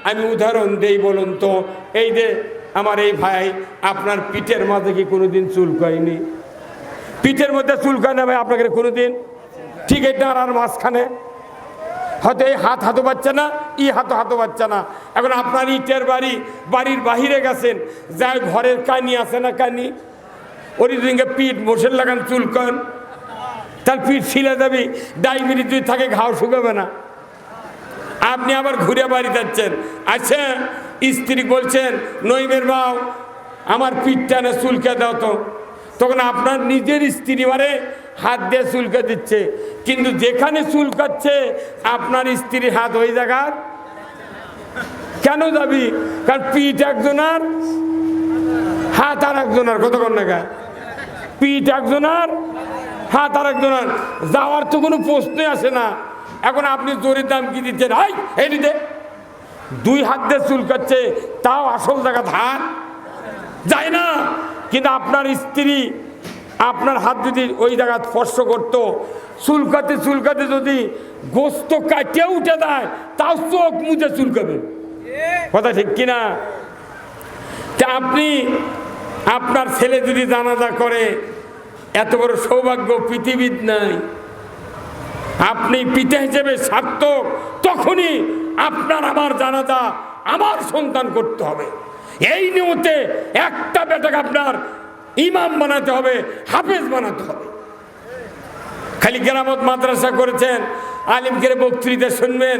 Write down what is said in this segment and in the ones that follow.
আমি উদাহরণ দেই, বলুন তো, এই যে আমার এই ভাই, আপনার পিঠের মাঝে কি কোনোদিন চুলকায়নি? পিঠের মধ্যে চুলকায় না ভাই আপনাকে কোনোদিন? ঠিক এই ডাঁড়ার মাঝখানে হয়তো এই হাতও পাচ্ছে না, হাতও পাচ্ছে না। এখন আপনার ইটের বাড়ির বাহিরে গেছেন, যাই ঘরের কানি আছে না, কানি ওই দিনকে পিঠ মোষের লাগান চুলকান, তার পিঠ ছিলে যাবি, ডায়াবেটিস যদি থাকে ঘাও শুকাবে না। আপনি আবার ঘুরে বাড়ি যাচ্ছেন, আচ্ছা স্ত্রী বলছেন নইমের বাউ আমার পিঠটা না চুলকে দাও তো, তখন আপনার নিজের স্ত্রী মারে হাত দিয়ে চুলকে দিচ্ছে, কিন্তু যেখানে চুলকাচ্ছে আপনার স্ত্রীর হাত ওই জায়গার কেন যাবি? কারণ পিঠ একজনের, হাত আর একজনের, কতক্ষণ না, পিঠ একজনের, হাত আর একজনের, যাওয়ার তো কোনো প্রশ্নই আসে না। এখন আপনি জোরের দাম কি দিচ্ছেন? এই দিতে দুই হাত দিয়ে চুলকাচ্ছে, তাও আসল জায়গা হাত যায় না। কিন্তু আপনার স্ত্রী আপনার হাত যদি ওই জায়গা স্পর্শ করতো, চুলকাতে চুলকাতে যদি গোস্ত কাটে উঠে দেয়, তাও চোখ মুছে চুলকাবে, কথা ঠিক কিনা? তা আপনি আপনার ছেলে যদি জানাজা করে, এত বড় সৌভাগ্য পৃথিবীর নাই। আপনি পিতা হিসেবে সার্থক তখনই আপনার আমার জানাজা আমার সন্তান করতে হবে। এই নিয়তে একটা বেটাকে আপনার ইমাম বানাতে হবে, হাফেজ বানাতে হবে। খালি কেরামত মাদ্রাসা করেছেন, আলিমকে বক্তৃতা শুনবেন,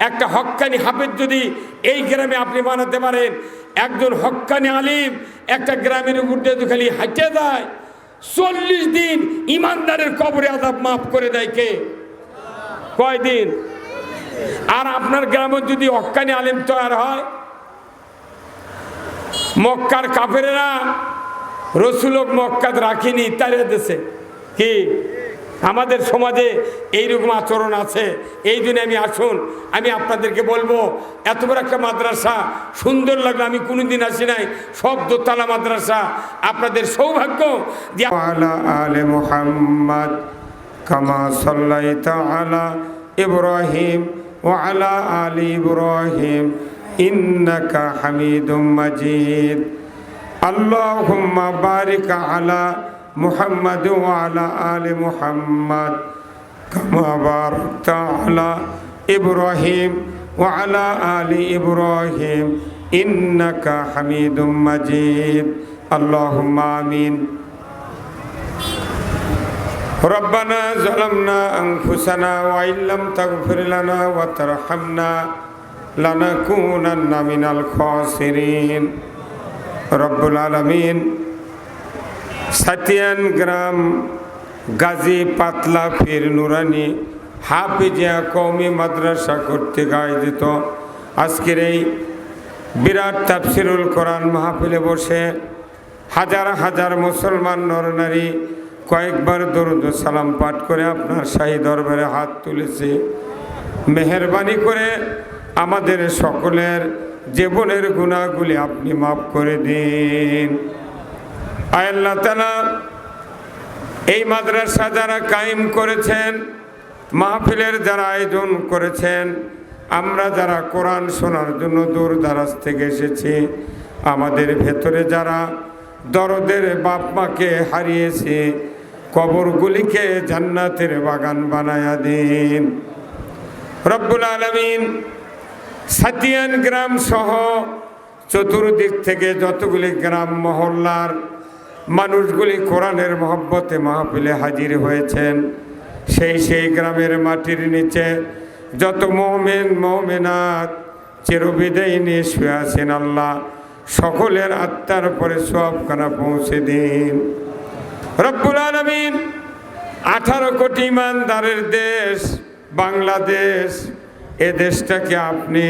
একটা হক্কানি হাফেজ যদি এই গ্রামে আপনি বানাতে পারেন, একজন হক্কানি আলিম একটা গ্রামের উপর দিয়ে খালি হাঁটে যায়, 40 দিন ইমানদারের কবরে আযাব মাফ করে দেয় কে? কয়দিন? আর আপনার গ্রামে যদি হক্কানি আলিম তৈরি হয়, মক্কার কাফেরেরা রসুলক মক্কাত রাখিনি, তারা দেশে কি আমাদের সমাজে এইরকম আচরণ আছে। এই দিনে আমি আসুন, আমি আপনাদেরকে বলবো, এত বড় একটা মাদ্রাসা সুন্দর লাগলো, আমি কোনোদিন আসি নাই, সব দোতলা মাদ্রাসা, আপনাদের সৌভাগ্য। আলা আলে মুহাম্মদ কামা সাল্লাইতা আলা ইব্রাহিম ওয়া আলা আলি ইব্রাহিম ইন্নাকা হামিদুম মাজিদ। আল্লাহুম্মা বারিক আলা মুহাম্মদ ওয়া আলা আলি মুহাম্মদ কামা বারাকতা আলা ইব্রাহিম ওয়া আলা আলি ইব্রাহিম ইন্নাকা হামিদুম মাজিদ। আল্লাহুম্মা আমিন। রব্বানা যালামনা আনফুসানা ওয়া ইল্লাম তাগফির লানা ওয়া তারহামনা লানাকুনান্না মিনাল খাসিরিন। রব্বুল আলামিন সাতিয়ান গ্রাম গাজী পাতলা পীর নুরানি হাফিজিয়া কওমি মাদ্রাসা কর্তৃক আয়োজিত আজকের এই বিরাট তাফসিরুল কোরআন মাহফিলে বসে হাজার হাজার মুসলমান নরনারী কয়েকবার দরুদ ও সালাম পাঠ করে আপনার শাহী দরবারে হাত তুলেছে। মেহেরবানি করে আমাদের সকলের জীবনের গুনাহগুলি আপনি মাফ করে দিন। আয় আল্লাহ তাআলা, এই মাদ্রাসা যারা কায়েম করেছেন, মাহফিলের যারা আয়োজন করেছেন, আমরা যারা কোরআন শোনার জন্য দূর দারাজ থেকে এসেছি, আমাদের ভেতরে যারা দরদের বাপ মাকে হারিয়েছে, কবরগুলিকে জান্নাতের বাগান বানায়া দিন। রব্বুল আলামিন সাতিয়ান গ্রাম সহ চতুর্দিক থেকে যতগুলি গ্রাম মহল্লার মানুষগুলি কোরআনের মহব্বতে মাহফিলে হাজির হয়েছেন, সেই গ্রামের মাটির নিচে যত মুমিন মুমিনাত চিরবিদায় নিয়ে শুয়ে আছেন, আল্লাহ সকলের আত্মার পরে সওয়াবখানা পৌঁছে দিন। রব্বুল আলামিন 18 কোটি ইমানদারের দেশ বাংলাদেশ, এ দেশটাকে আপনি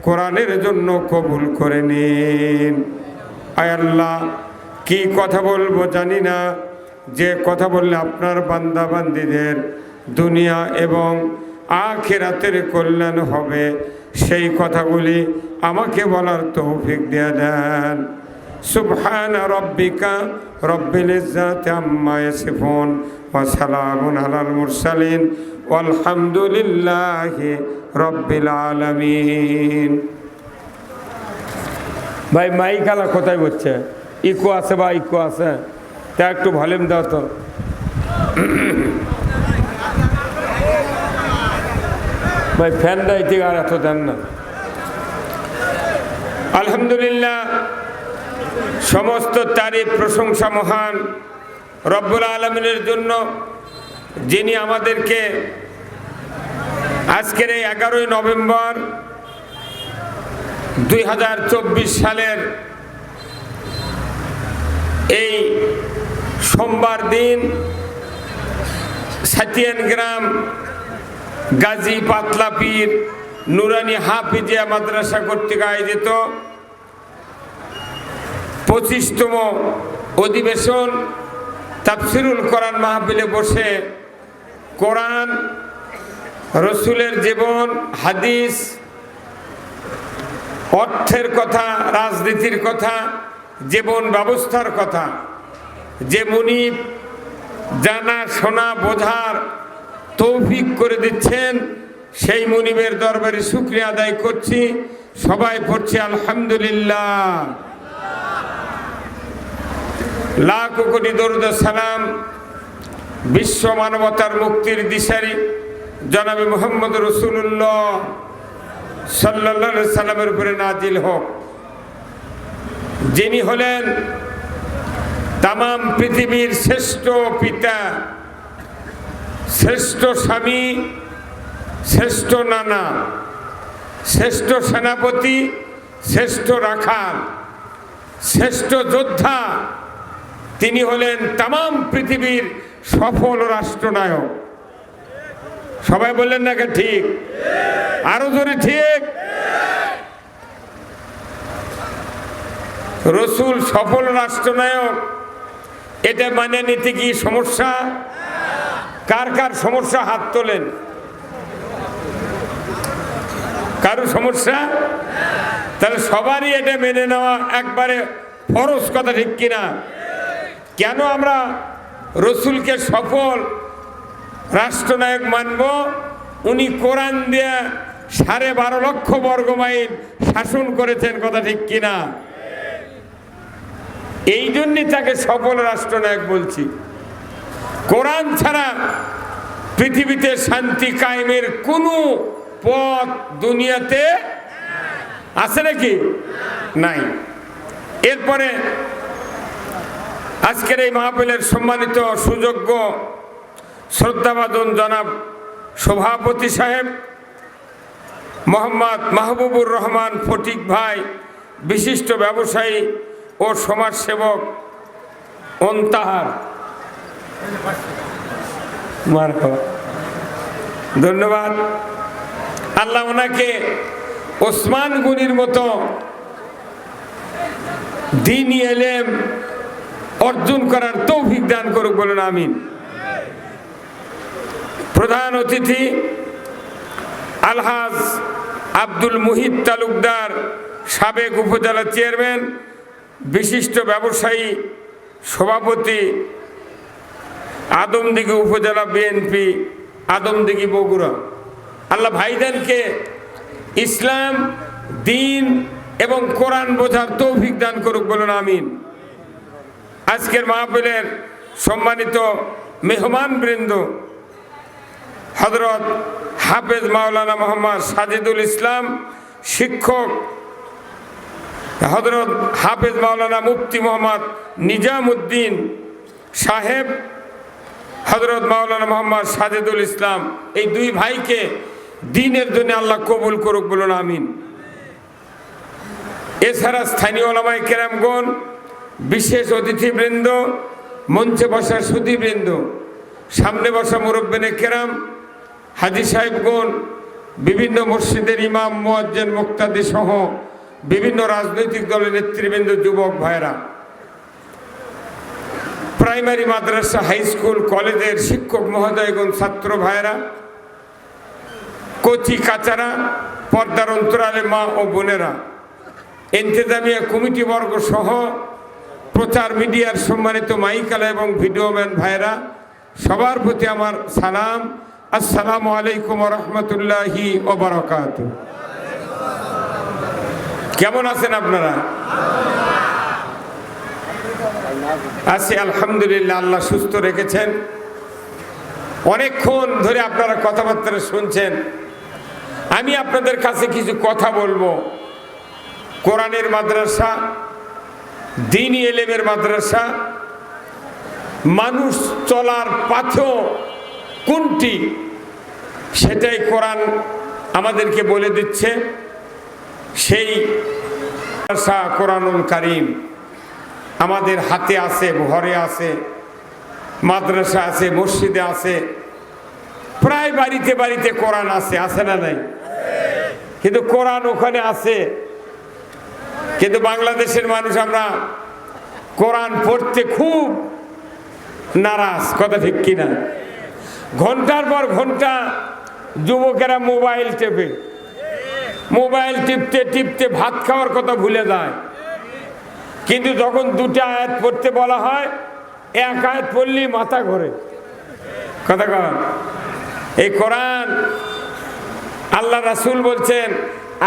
কোরআনের জন্য কবুল করে নিন। আয় আল্লাহ, কি কথা বলবো জানি না, যে কথা বললে আপনার বান্দা বান্দীদের দুনিয়া এবং আখিরাতের কল্যাণ হবে, সেই কথাগুলি আমাকে বলার তৌফিক দিয়ে দেন। সুবহান রব্বিকা রব্বিল ইজ্জাতি আম্মা ইয়াসিফুন ওয়া সালামুন আলাল মুরসালিন ওয়ালহামদুলিল্লাহি রব্বিল আলামিন। ভাই মাইক আলা কোথায় বলছে? ইকো আছে বা ইকো আছে? তা একটু ভলিউম দাও তো। ভাই ফ্যানটা এদিকে আর এত দেন না। আলহামদুলিল্লাহ, সমস্ত তারিফ প্রশংসা মহান রব্বুল আলামিনের জন্য, যিনি আমাদেরকে আজকের এই 11ই নভেম্বর 2024 সালের এই সোমবার দিন সাতিয়ান গ্রাম গাজী পাতলা পীর নুরানি হাফিজিয়া মাদ্রাসা কর্তৃক আয়োজিত 25তম অধিবেশন তাফসিরুল কোরআন মাহফিলে বসে কোরআন, রসুলের জীবন, হাদিস, অর্থের কথা, রাজনীতির কথা, জীবন ব্যবস্থার কথা যে মুনিব জানা শোনা বোঝার তৌফিক করে দিচ্ছেন, সেই মুনিবের দরবারে শুকরিয়া আদায় করছি। সবাই পড়ছি আলহামদুলিল্লাহ। লাখ কোটি দরুদ সালাম বিশ্ব মানবতার মুক্তির দিশারি জনাবে মুহাম্মদ রাসূলুল্লাহ সাল্লাল্লাহু আলাইহি সাল্লামের উপরে নাজিল হোক, যিনি হলেন তামাম পৃথিবীর শ্রেষ্ঠ পিতা, শ্রেষ্ঠ স্বামী, শ্রেষ্ঠ নানা, শ্রেষ্ঠ সেনাপতি, শ্রেষ্ঠ রাখাল, শ্রেষ্ঠ যোদ্ধা। তিনি হলেন তামাম পৃথিবীর সফল রাষ্ট্রনায়ক। সবাই বললেন না ঠিক? আরো জোরে ঠিক। রসুল সফল রাষ্ট্রনায়ক, এটা মানে নিতে কি সমস্যা? কার কার সমস্যা? হাত তোলেন। কারো সমস্যা? তাহলে সবারই এটা মেনে নেওয়া একবারে ফরজ, কথা ঠিক কিনা? কেন আমরা রসুলকে সফল রাষ্ট্রনায়ক মানব? উনি কোরআন দিয়ে 12.5 লক্ষ বর্গ মাইল শাসন করেছেন, কথা ঠিক কিনা? এই জন্যই তাকে সফল রাষ্ট্রনায়ক বলছি। কোরআন ছাড়া পৃথিবীতে শান্তি কায়েমের কোনো পথ দুনিয়াতে আছে নাকি? নাই। এরপরে আজকের এই মাহফিলের সম্মানিত সুযোগ্য শ্রদ্ধাভাজন জনাব সভাপতি সাহেব মোহাম্মদ মাহবুবুর রহমান ফটিক ভাই, বিশিষ্ট ব্যবসায়ী ও সমাজসেবক অন্তাহার, ধন্যবাদ। আল্লাহ ওনাকে ওসমান গনির মতো দ্বীনি ইলম অর্জন করার তৌফিক দান করুক, বলুন আমিন। প্রধান অতিথি আলহাজ আব্দুল মুহিত তালুকদার, সাবেক উপজেলা চেয়ারম্যান, বিশিষ্ট ব্যবসায়ী, সভাপতি, আদমদিঘি উপজেলা বিএনপি, আদমদিঘি বগুড়া। আল্লাহ ভাইজানকে ইসলাম, দ্বীন এবং কোরআন বোঝার তৌফিক দান করুক, বলুন আমিন। আজকের মাহফিলের সম্মানিত মেহমান বৃন্দ হযরত হাফেজ মাওলানা মোহাম্মদ সাজিদুল ইসলাম, শিক্ষক হযরত হাফেজ মাওলানা মুফতি মোহাম্মদ নিজামউদ্দিন সাহেব, হযরত মাওলানা মোহাম্মদ সাজিদুল ইসলাম, এই দুই ভাইকে দ্বীনের জন্য আল্লাহ কবুল করুক, বলুন আমিন। এছাড়া স্থানীয় ওলামায়ে কেরামগণ, বিশেষ অতিথিবৃন্দ, মঞ্চে বসা সুধীবৃন্দ, সামনে বসা মুরব্বিনে কেরাম, হাজী সাহেবগণ, বিভিন্ন মসজিদের ইমাম, মুয়াজ্জিন, মুক্তাদি সহ বিভিন্ন রাজনৈতিক দলের নেতৃবৃন্দ, যুবক ভাইরা, প্রাইমারি মাদ্রাসা, হাই স্কুল, কলেজের শিক্ষক মহোদয়গণ, ছাত্র ভাইরা, কচি কাচারা, পর্দার অন্তরালে মা ও বোনেরা, ইন্তেজামিয়া কমিটি বর্গ সহ প্রচার মিডিয়ার সম্মানিত মাইকালা এবং ভিডিওম্যান ভাইরা, সবার প্রতি আমার সালাম। আসসালামু আলাইকুম ওয়া রাহমাতুল্লাহি ওয়া বারাকাতুহু। কেমন আছেন আপনারা? আছি আলহামদুলিল্লাহ, আল্লাহ সুস্থ রেখেছেন। অনেকক্ষণ ধরে আপনারা কথাবার্তা শুনছেন। আমি আপনাদের কাছে কিছু কথা বলবো। কোরআনের মাদ্রাসা, দ্বীনি ইলমের মাদ্রাসা, মানুষ চলার পাথেয় কোনটি সেটাই কোরআন আমাদেরকে বলে দিচ্ছে। সেই মাদ্রাসা কোরআনুল কারীম আমাদের হাতে আছে, ঘরে আছে, মাদ্রাসা আছে, মসজিদে আছে, প্রায় বাড়িতে বাড়িতে কোরআন আছে, আছে না নাই? কিন্তু কোরআন ওখানে আছে, কিন্তু বাংলাদেশের মানুষ আমরা কোরআন পড়তে খুব নারাজ, কথা ঠিক কিনা? ঘন্টার পর ঘন্টা যুবকেরা মোবাইল টেপে, মোবাইল টিপতে টিপতে ভাত খাওয়ার কথা ভুলে যায়। কিন্তু যখন দুটা আয়াত পড়তে বলা হয়, এক আয়াত পড়লেই মাথা ঘোরে। কথা কন, এই কোরআন আল্লাহ রাসূল বলছেন,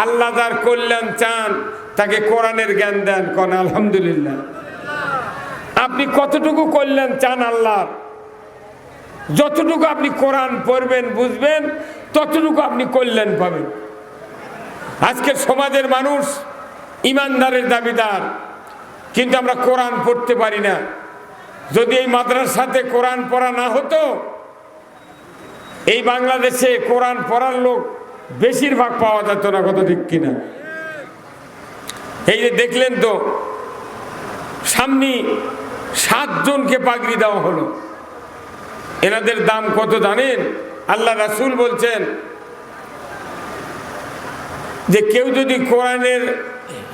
আল্লাহ যার কল্যাণ চান তাকে কোরআনের জ্ঞান দেন। কোন আলহামদুলিল্লাহ। আপনি কতটুকু কল্যাণ চান আল্লাহর, যতটুকু আপনি কোরআন পড়বেন বুঝবেন ততটুকু আপনি কল্যাণ পাবেন। আজকের সমাজের মানুষ ইমানদারের দাবিদার, কিন্তু আমরা কোরআন পড়তে পারি না। যদি এই মাদ্রাসাতে কোরআন পড়া না হতো, এই বাংলাদেশে কোরআন পড়ার লোক বেশিরভাগ পাওয়া যেত না, কথা ঠিক কিনা? এই যে দেখলেন তো, সামনে 7 জনকে পাগড়ি দেওয়া হলো। এনাদের দাম কত জানেন? আল্লাহ রাসূল বলছেন যে কেউ যদি কোরআনের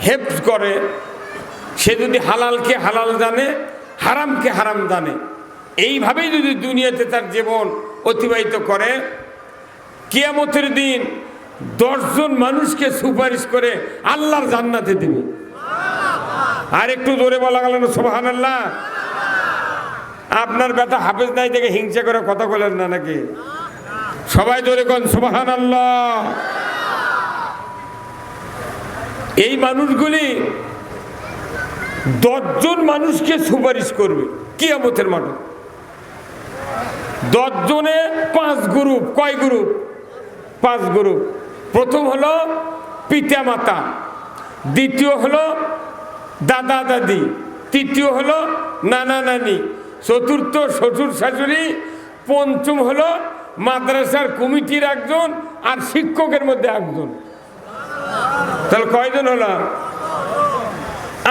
হেফজ করে, সে যদি হালালকে হালাল জানে, হারামকে হারাম জানে, এইভাবেই যদি দুনিয়াতে তার জীবন অতিবাহিত করে, কিয়ামতের দিন 10 জন মানুষকে সুপারিশ করে আল্লাহর জান্নাতে দিবে। আর একটু জোরে বলা গেল না সুবহানাল্লাহ? আপনার বেটা হাফেজ নাই থেকে হিংসা করে কথা বলেন না নাকি? সবাই জোরে কোন সুবহানাল্লাহ। এই মানুষগুলি 10 জন মানুষকে সুপারিশ করবে কিয়ামতের মাঠে। 10 জনে 5 গ্রুপ। কয় গ্রুপ? 5 গ্রুপ। প্রথম হলো পিতা মাতা, দ্বিতীয় হলো দাদা দাদি, তৃতীয় হলো নানা নানি, চতুর্থ শ্বশুর শাশুড়ি, পঞ্চম হলো মাদ্রাসার কমিটির একজন, আর শিক্ষকের মধ্যে একজন। তাহলে কয়জন হলো?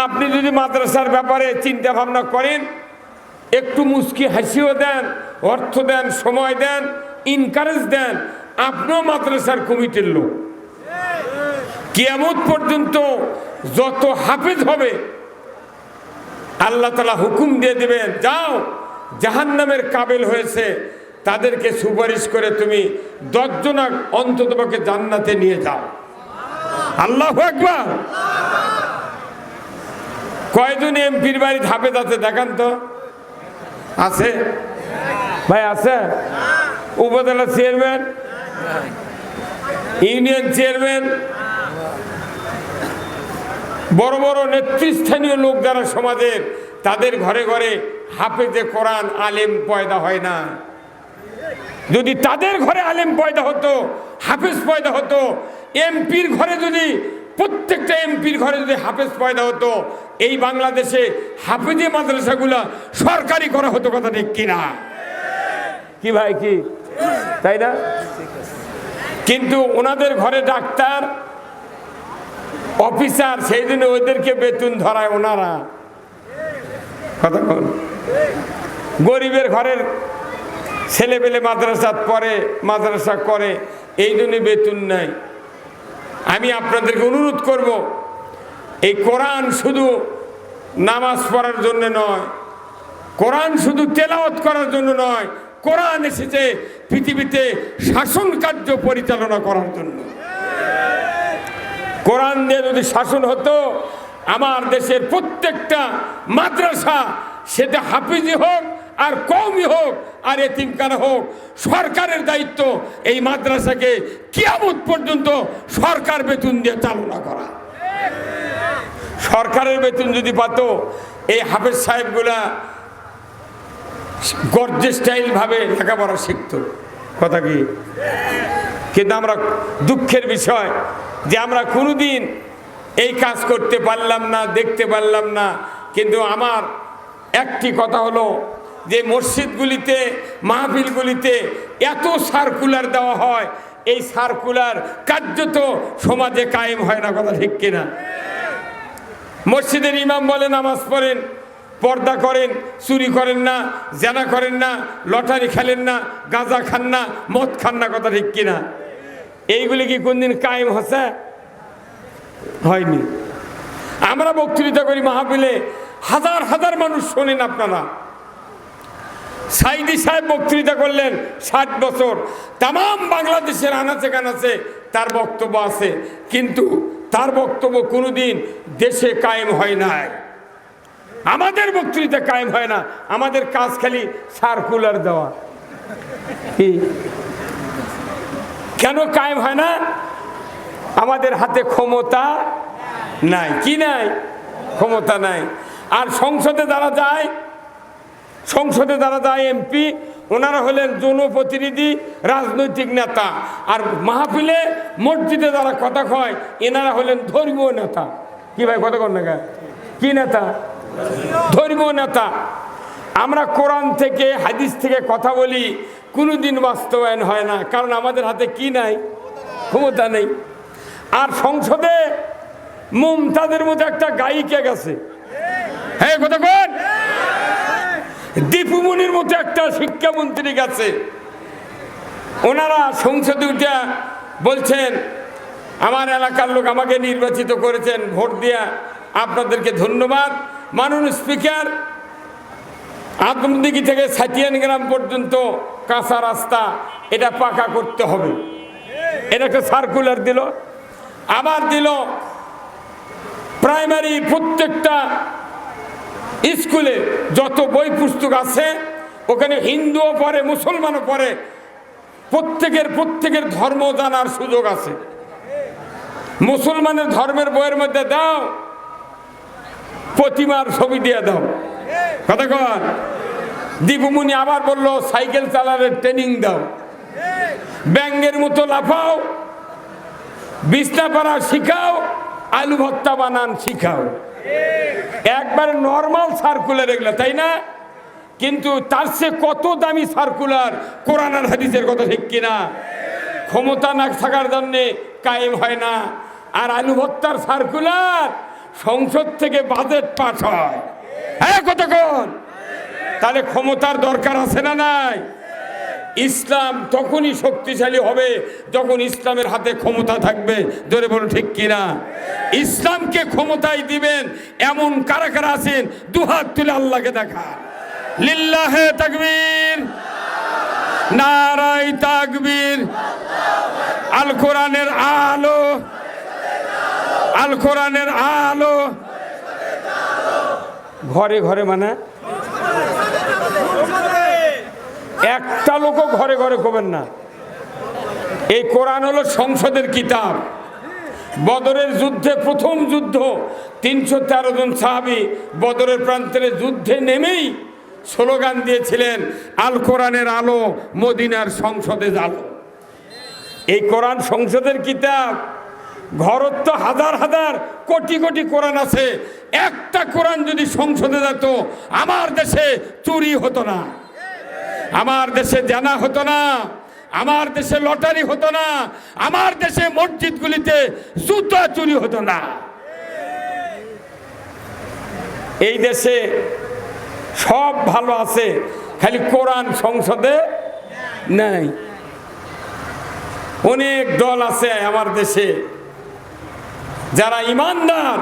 আপনি যদি মাদ্রাসার ব্যাপারে চিন্তা ভাবনা করেন, একটু মুস্কি হাসিও দেন, অর্থ দেন, সময় দেন, ইনকারেজ দেন, আপনিও মাদ্রাসার কমিটির লোক। কিয়ামত পর্যন্ত যত হাফেজ হবে আল্লাহ তাআলা হুকুম দিয়ে দিবেন, যাও জাহান্নামের কাবিল হয়েছে তাদেরকে সুপারিশ করে তুমি 10 জন অন্ততপক্ষে জান্নাতে নিয়ে যাও। আল্লাহু আকবার। কয়জন এমপির বাড়ি হাফেজ আছে দেখান তো? আছে ভাই? আছে? উপজেলা চেয়ারম্যান, ইউনিয়ন চেয়ারম্যান, বড় বড় নেতৃস্থানীয় লোক যারা সমাজের, তাদের ঘরে ঘরে হাফেজে কোরআন আলেম পয়দা হয় না। যদি তাদের ঘরে আলেম পয়দা হতো, হাফেজ পয়দা হতো, এমপির ঘরে যদি, প্রত্যেকটা এমপির ঘরে যদি হাফেজ পয়দা হতো, এই বাংলাদেশে হাফেজে মাদ্রাসাগুলা সরকারি করা হতো। কথা ঠিক কিনা? কি ভাই, কি তাই না? কিন্তু ওনাদের ঘরে ডাক্তার, অফিসার, সেই জন্য ওদেরকে বেতন ধরায় ওনারা। কথা বল। গরিবের ঘরের ছেলে পেলে মাদ্রাসা পড়ে, মাদ্রাসা করে, এই জন্য বেতন নাই। আমি আপনাদেরকে অনুরোধ করব, এই কোরআন শুধু নামাজ পড়ার জন্য নয়, কোরআন শুধু তেলাওয়াত করার জন্য নয়, কোরআন এসেছে পৃথিবীতে শাসন কার্য পরিচালনা করার জন্য। কোরআন দিয়ে যদি শাসন হতো, আমার দেশের প্রত্যেকটা মাদ্রাসা, সেটা হাফিজি হোক আর কওমি হোক আর এতিমখানা হোক, সরকারের দায়িত্ব এই মাদ্রাসাকে কিয়ামত পর্যন্ত সরকার বেতন দিয়ে চালনা করা। সরকারের বেতন যদি পাতো এই হাফেজ সাহেবগুলা গর্জে স্টাইল ভাবে লেখাপড়া শিখতো। কথা কি? কিন্তু আমরা দুঃখের বিষয় যে আমরা কোনোদিন এই কাজ করতে পারলাম না, দেখতে পারলাম না। কিন্তু আমার একটি কথা হলো যে মসজিদগুলিতে, মাহফিলগুলিতে এত সার্কুলার দেওয়া হয়, এই সার্কুলার কার্যত সমাজে কায়েম হয় না। কথা ঠিক কিনা? মসজিদের ইমাম বলে নামাজ পড়েন, পর্দা করেন, চুরি করেন না, জেনা করেন না, লটারি খেলেন না, গাঁজা খান না, মদ খান না। কথা ঠিক কিনা? এইগুলি কি কোনদিন কায়েম হচ্ছে? হয়নি। আমরা বক্তৃতা করি মাহফিলে, হাজার হাজার মানুষ শোনেন। আপনারা সাইদি সাহেব বক্তৃতা করলেন 60 বছর, তাম বাংলাদেশের আনাচে কানাচে তার বক্তব্য আছে, কিন্তু তার বক্তব্য কোনোদিন দেশে কায়েম হয় নাই। আমাদের বক্তৃতা কায়েম হয় না, আমাদের কাজ খালি সার্কুলার দেওয়া। কেন কায়েম হয় না? আমাদের হাতে ক্ষমতা নাই। কি নাই? ক্ষমতা নাই। আর সংসদে যারা যায় এমপি, ওনারা হলেন জনপ্রতিনিধি, রাজনৈতিক নেতা। আর মাহফিলে মসজিদে যারা কথা কয়, এনারা হলেন ধর্মীয় নেতা। কি ভাই কথা কন না? কি নেতা? ধর্মীয় নেতা। আমরা কোরআন থেকে, হাদিস থেকে কথা বলি, কোনোদিন বাস্তবায়ন হয় না, কারণ আমাদের হাতে কি নাই? ক্ষমতা নেই। আর সংসদে মুমতাজের মতো একটা গায়িকা গেছে, হ্যাঁ কথা কন, দীপুমনির মতো একটা শিক্ষামন্ত্রী গেছে। ওনারা সংসদে উঠে বলছেন, আমার এলাকার লোক আমাকে নির্বাচিত করেছেন ভোট দিয়া, আপনাদেরকে ধন্যবাদ। মাননীয় স্পিকার, আদমদিঘি থেকে সাতিয়ান গ্রাম পর্যন্ত কাঁচা রাস্তা, এটা পাকা করতে হবে। এটা একটা সার্কুলার দিল। আবার দিল প্রাইমারি প্রত্যেকটা স্কুলে যত বই পুস্তক আছে, ওখানে হিন্দুও পড়ে, মুসলমানও পড়ে, প্রত্যেকের ধর্ম জানার সুযোগ আছে। মুসলমানের ধর্মের বইয়ের মধ্যে দাও প্রতিমার ছবি দিয়ে দাও। কথা কর। দীপুমনি আবার বললো সাইকেল চালানোর ট্রেনিং দাও, ব্যাঙের মতো লাফাও, বিছনা পাড়া শিখাও, আলু ভর্তা বানান শিখাও। একবার নর্মাল সার্কুলার এগুলো, তাই না? কিন্তু তার চেয়ে কত দামি সার্কুলার কোরআন আর হাদিসের। কথা ঠিক কিনা? ক্ষমতা না থাকার জন্যে কায়েম হয় না। আর আলু ভর্তার সার্কুলার সংসদ থেকে বাজেট পাস হয়। হ্যাঁ কতক্ষণ? তাহলে ক্ষমতার দরকার আছে না নাই? ইসলাম তখনই শক্তিশালী হবে যখন ইসলামের হাতে ক্ষমতা থাকবে। জোরে বলো ঠিক কিনা? ইসলামকে ক্ষমতায় দিবেন এমন কারা কারা আছেন, দুহাত তুলে আল্লাহকে দেখা। লিল্লাহে তাকবীর, নারায়ে তাকবীর। আল কোরআনের আলো, আল কোরআনের আলো। ঘরে ঘরে মানে একটা লোকও ঘরে ঘরে করবেন না। এই কোরআন হলো সংসদের কিতাব। বদরের যুদ্ধে, প্রথম যুদ্ধ, 313 জন সাহাবী বদরের প্রান্তরে যুদ্ধে নেমেই স্লোগান দিয়েছিলেন, আল কোরআনের আলো মদিনার সংসদে আলো। এই কোরআন সংসদের কিতাব। ঘরত তো হাজার হাজার কোটি কোটি কোরআন আছে, একটা কোরআন যদি সংসদে যেত, আমার দেশে চুরি হতো না, আমার দেশে জানা হতো না, আমার দেশে লটারি হতো না, আমার দেশে মসজিদগুলিতে জুতা চুরি হতো না। এই দেশে সব ভালো আছে, খালি কোরআন সংসদে নাই। অনেক দল আছে আমার দেশে যারা ইমানদার,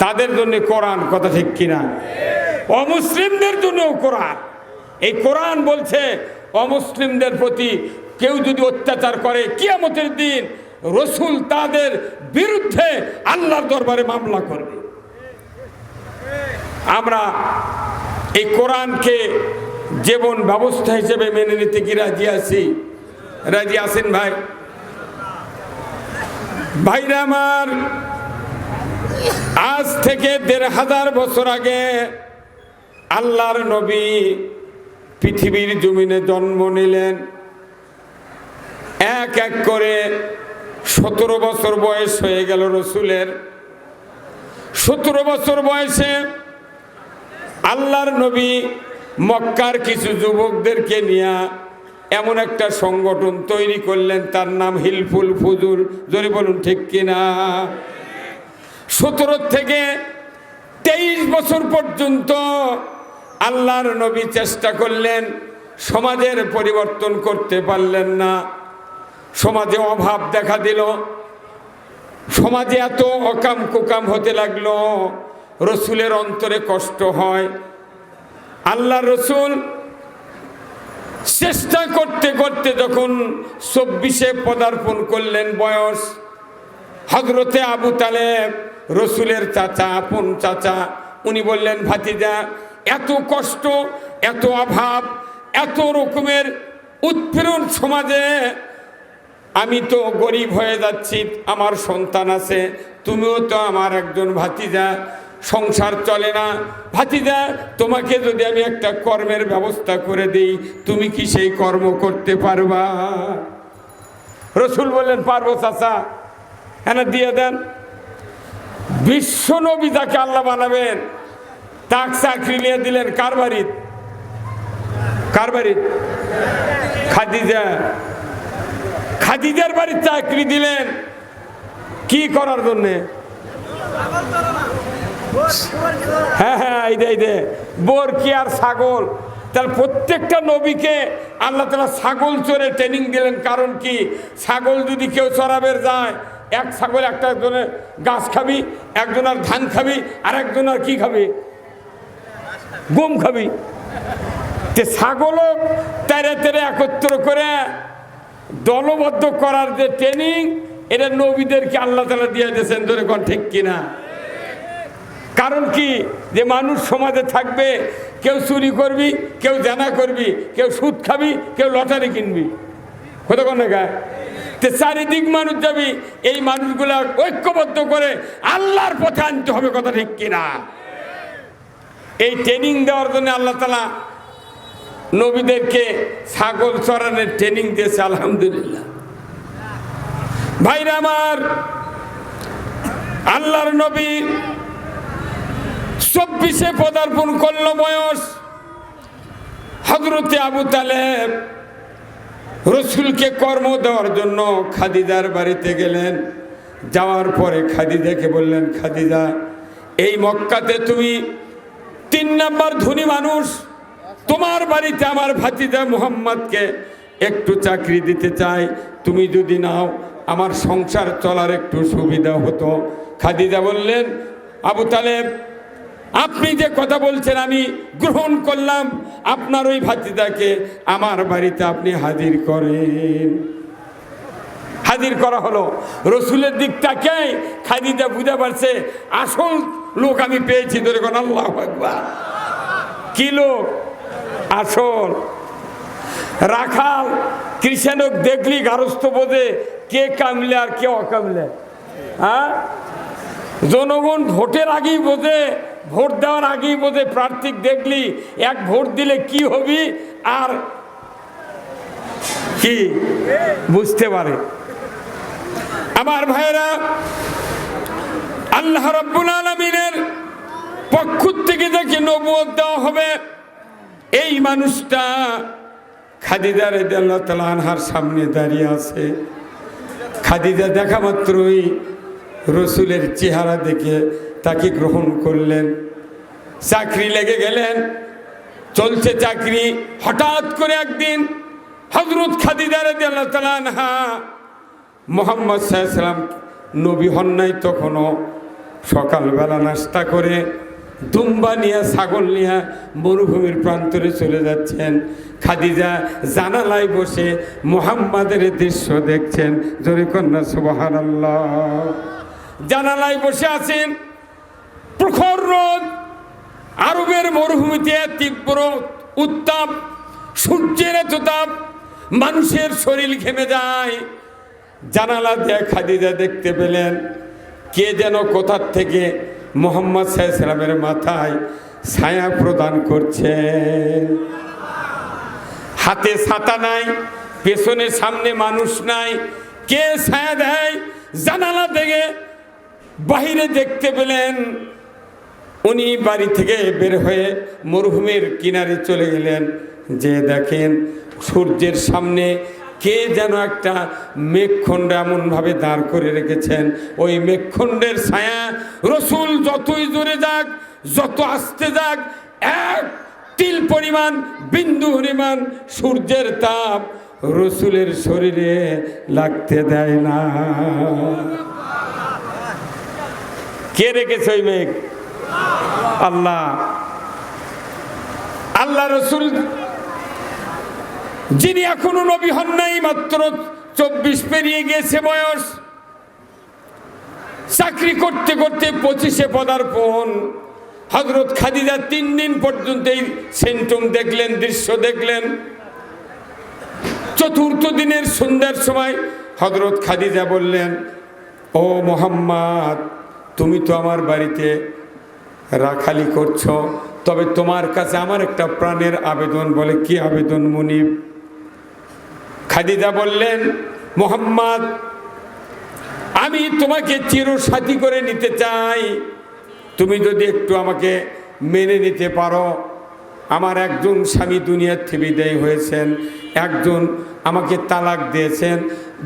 তাদের জন্য কোরআন। কথা ঠিক কিনা? অমুসলিমদের জন্য কোরআন। এই কোরআন বলছে অমুসলিমদের প্রতি কেউ যদি অত্যাচার করে, কিয়ামতের দিন রসুল তাদের বিরুদ্ধে আল্লাহর দরবারে মামলা করবে। আমরা এই কোরআনকে জীবন ব্যবস্থা হিসেবে মেনে নিতে কি রাজি আছি? রাজি আছেন ভাই? ভাইরা আমার, আজ থেকে ১৫০০ বছর আগে আল্লাহর নবী পৃথিবীর জমিনে জন্ম নিলেন। এক এক করে ১৭ বছর বয়স হয়ে গেল রসুলের। ১৭ বছর বয়সে আল্লাহর নবী মক্কার কিছু যুবকদেরকে নিয়ে এমন একটা সংগঠন তৈরি করলেন, তার নাম হিলফুল ফুজুল। জোরে বলুন ঠিক কিনা? ১৭ থেকে ২৩ বছর পর্যন্ত আল্লাহর নবী চেষ্টা করলেন, সমাজের পরিবর্তন করতে পারলেন না। সমাজে অভাব দেখা দিল, সমাজে এত অকাম কুকাম হতে লাগলো, রসুলের অন্তরে কষ্ট হয়। আল্লাহ রসুল চেষ্টা করতে করতে যখন ২৪-এ পদার্পণ করলেন বয়স, হযরতে আবু তালেব রসুলের চাচা, আপন চাচা, উনি বললেন, ভাতিজা, এত কষ্ট, এত অভাব, এত রকমের উৎপীড়ন সমাজে, আমি তো গরিব হয়ে যাচ্ছি, আমার সন্তান আছে, তুমিও তো আমার একজন ভাতিজা, সংসার চলে না। ভাতিজা, তোমাকে যদি আমি একটা কর্মের ব্যবস্থা করে দিই, তুমি কি সেই কর্ম করতে পারবা? রসুল বললেন, পারবো চাচা, হ্যাঁ দিয়ে দেন। বিশ্ব নবী যাকে আল্লাহ বানাবেন, তাক চাকরি নিয়ে দিলেন কার বাড়ির? কার বাড়ির? খাদিজা। খাদিজার বাড়ির চাকরি দিলেন কি করার জন্যে? হ্যাঁ হ্যাঁ, এই দে বরকি আর ছাগল। তাহলে প্রত্যেকটা নবীকে আল্লাহ তাআলা ছাগল চড়ে ট্রেনিং দিলেন। কারণ কি? ছাগল যদি কেউ চড়াবের যায়, এক ছাগল একটা একজনের গাছ খাবি, একজনের ধান খাবি, আর একজনের কি খাবি? গম খাবি। তে ছাগলও তেরে তেরে একত্র করে দলবদ্ধ করার যে ট্রেনিং, এটা নবীদেরকে আল্লাহ তাআলা দিয়ে দিয়েছেন। ধরে কোন ঠিক কিনা? কারণ কি? যে মানুষ সমাজে থাকবে, কেউ চুরি করবি, কেউ জানা করবি, কেউ সুদ খাবি, কেউ লটারি কিনবি, কোথাও কোন গায়ে চারিদিক মানুষ যাবি। এই মানুষগুলা ঐক্যবদ্ধ করে আল্লাহর পথে আনতে হবে, কথা ঠিক কিনা? এই ট্রেনিং দেওয়ার জন্য আল্লাহ তাআলা নবীদেরকে ছাগল চড়ানোর ট্রেনিং দিয়েছে। আলহামদুলিল্লাহ। ভাইরা আমার, আল্লাহর নবী ২৪-এ পদার্পণ করল বয়স। হযরতে আবু তালেব রসুলকে কর্ম দেওয়ার জন্য খাদিজার বাড়িতে গেলেন। যাওয়ার পরে খাদিজাকে বললেন, খাদিজা, এই মক্কাতে তুমি ৩ নাম্বার ধনী মানুষ, তোমার বাড়িতে আমার ভাতিজা মুহাম্মদকে একটু চাকরি দিতে চাই, তুমি যদি নাও আমার সংসার চলার একটু সুবিধা হতো। খাদিজা বললেন, আবু তালেব, আপনি যে কথা বলছেন আমি গ্রহণ করলাম, আপনার ওই ভাতিজাকে আমার বাড়িতে আপনি হাজির করেন। হাজির করা হলো। রসুলের দিকটাকে খাদিজা বুঝতে পারছে, আসল লোক আমি পেয়েছি। ধরে কোন আল্লাহু আকবার। কি লোক? আসল রাখাল কৃষাণক দেখলি গারস্থ বোঝে কে কামলে আর কে অকামলে। হ্যাঁ, জনগণ ভোটের আগেই বোঝে, ভোট দেওয়ার আগেই বোঝে। প্রার্থী দেখলি এক ভোট দিলে কি হবি আর কি বুঝতে পারে। আমার ভাইরা, আল্লাহ রাব্বুল আলামিনের পক্ষ থেকে যাকে নবুয়ত দেওয়া হবে, এই মানুষটা খাদিজা রাদিয়াল্লাহু তাআলা আনহার সামনে দাঁড়িয়ে আছে। খাদিজা দেখা মাত্রই রসুলের চেহারা দেখে তাকে গ্রহণ করলেন। চাকরি লেগে গেলেন, চলছে চাকরি। হঠাৎ করে একদিন হযরত খাদিজা রাদিয়াল্লাহু তাআলা আনহা, মুহাম্মদ সাল্লাল্লাহু আলাইহি ওয়াসাল্লাম নবী হন নাই তখনও, সকালবেলা নাস্তা করে দুম্বা নিয়ে, ছাগল নিয়ে মরুভূমির প্রান্তরে চলে যাচ্ছেন। খাদিজা জানালায় বসে মুহাম্মাদের দৃশ্য দেখছেন। জোরে কন্যা সুবহানাল্লাহ। জানালায় বসে আছেন, প্রখর রোদ, আরবের মরুভূমিতে তীব্র উত্তাপ, সূর্যের এত তাপ, মানুষের শরীর ঘেমে যায়। জানালা দিয়ে খাদিজা দেখতে পেলেন কে যেন কোথার থেকে মুহাম্মদ সাল্লাল্লাহু আলাইহি সাল্লামের মাথায় ছায়া প্রদান করছে। হাতে ছাতা নাই, পেছনে সামনে মানুষ নাই, কে ছায়া দেয়? জানালা থেকে বাহিরে দেখতে পেলেন উনি বাড়ি থেকে বের হয়ে মরুভূমির কিনারে চলে গেলেন, যে দেখেন সূর্যের সামনে কে যেন একটা মেঘখণ্ড এমনভাবে দাঁড় করে রেখেছেন। ওই মেঘখণ্ডের ছায়া রসুল যতই জোরে যাক, যত আসতে যাক, এক তিল পরিমাণ, বিন্দু পরিমাণ সূর্যের তাপ রসুলের শরীরে লাগতে দেয় না। কে রেখেছে ওই মেঘ? আল্লাহ। আল্লাহ রসুল যিনি এখনো নবী হন নাই, মাত্র 24 পেরিয়ে গিয়েছে বয়স, চাকরি করতে করতে 25-এ পদার্পণ। হযরত খাদিজা 3 দিন পর্যন্ত এই সিমটম দেখলেন, দৃশ্য দেখলেন। চতুর্থ দিনের সন্ধ্যার সময় হযরত খাদিজা বললেন, ও মুহাম্মদ, তুমি তো আমার বাড়িতে রাখালি করছো, তবে তোমার কাছে আমার একটা প্রাণের আবেদন। বলে, কি আবেদন মুনিব? খাদিজা বললেন, মুহাম্মদ, আমি তোমাকে চিরসাথী করে নিতে চাই। তুমি যদি একটু আমাকে মেনে নিতে পারো। আমার একজন স্বামী দুনিয়ার থেকে বিদায় হয়েছেন, একজন আমাকে তালাক দিয়েছেন,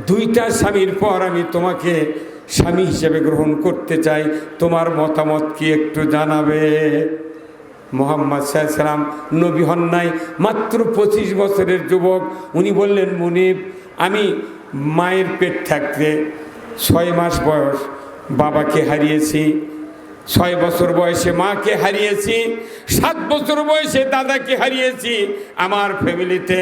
2টা স্বামীর পর আমি তোমাকে স্বামী হিসেবে গ্রহণ করতে চাই। তোমার মতামত কি একটু জানাবে? মুহাম্মদ সাল্লাল্লাহু আলাইহি সাল্লাম নবী হন নাই, মাত্র 25 বছরের যুবক। উনি বললেন, মুনিব, আমি মায়ের পেট থাকতে 6 মাস বয়স বাবাকে হারিয়েছি, 6 বছর বয়সে মাকে হারিয়েছি, 7 বছর বয়সে দাদাকে হারিয়েছি। আমার ফ্যামিলিতে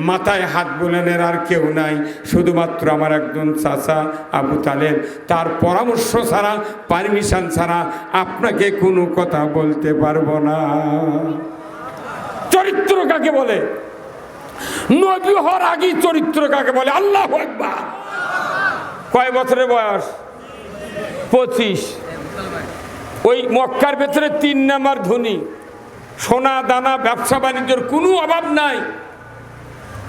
মাথায় হাত বুলানোর আর কেউ নাই, শুধুমাত্র আমার একজন চাচা আবু তালেব। তার পরামর্শ ছাড়া, পারমিশন ছাড়া আপনাকে কোনো কথা বলতে পারবো না। চরিত্র কাকে বলে? নবী হওয়ার আগেই চরিত্র কাকে বলে? আল্লাহু আকবার। কয় বছরের বয়স? 25। ওই মক্কার ভেতরে 3 নাম্বার ধনী, সোনা দানা, ব্যবসা বাণিজ্যের কোনো অভাব নাই।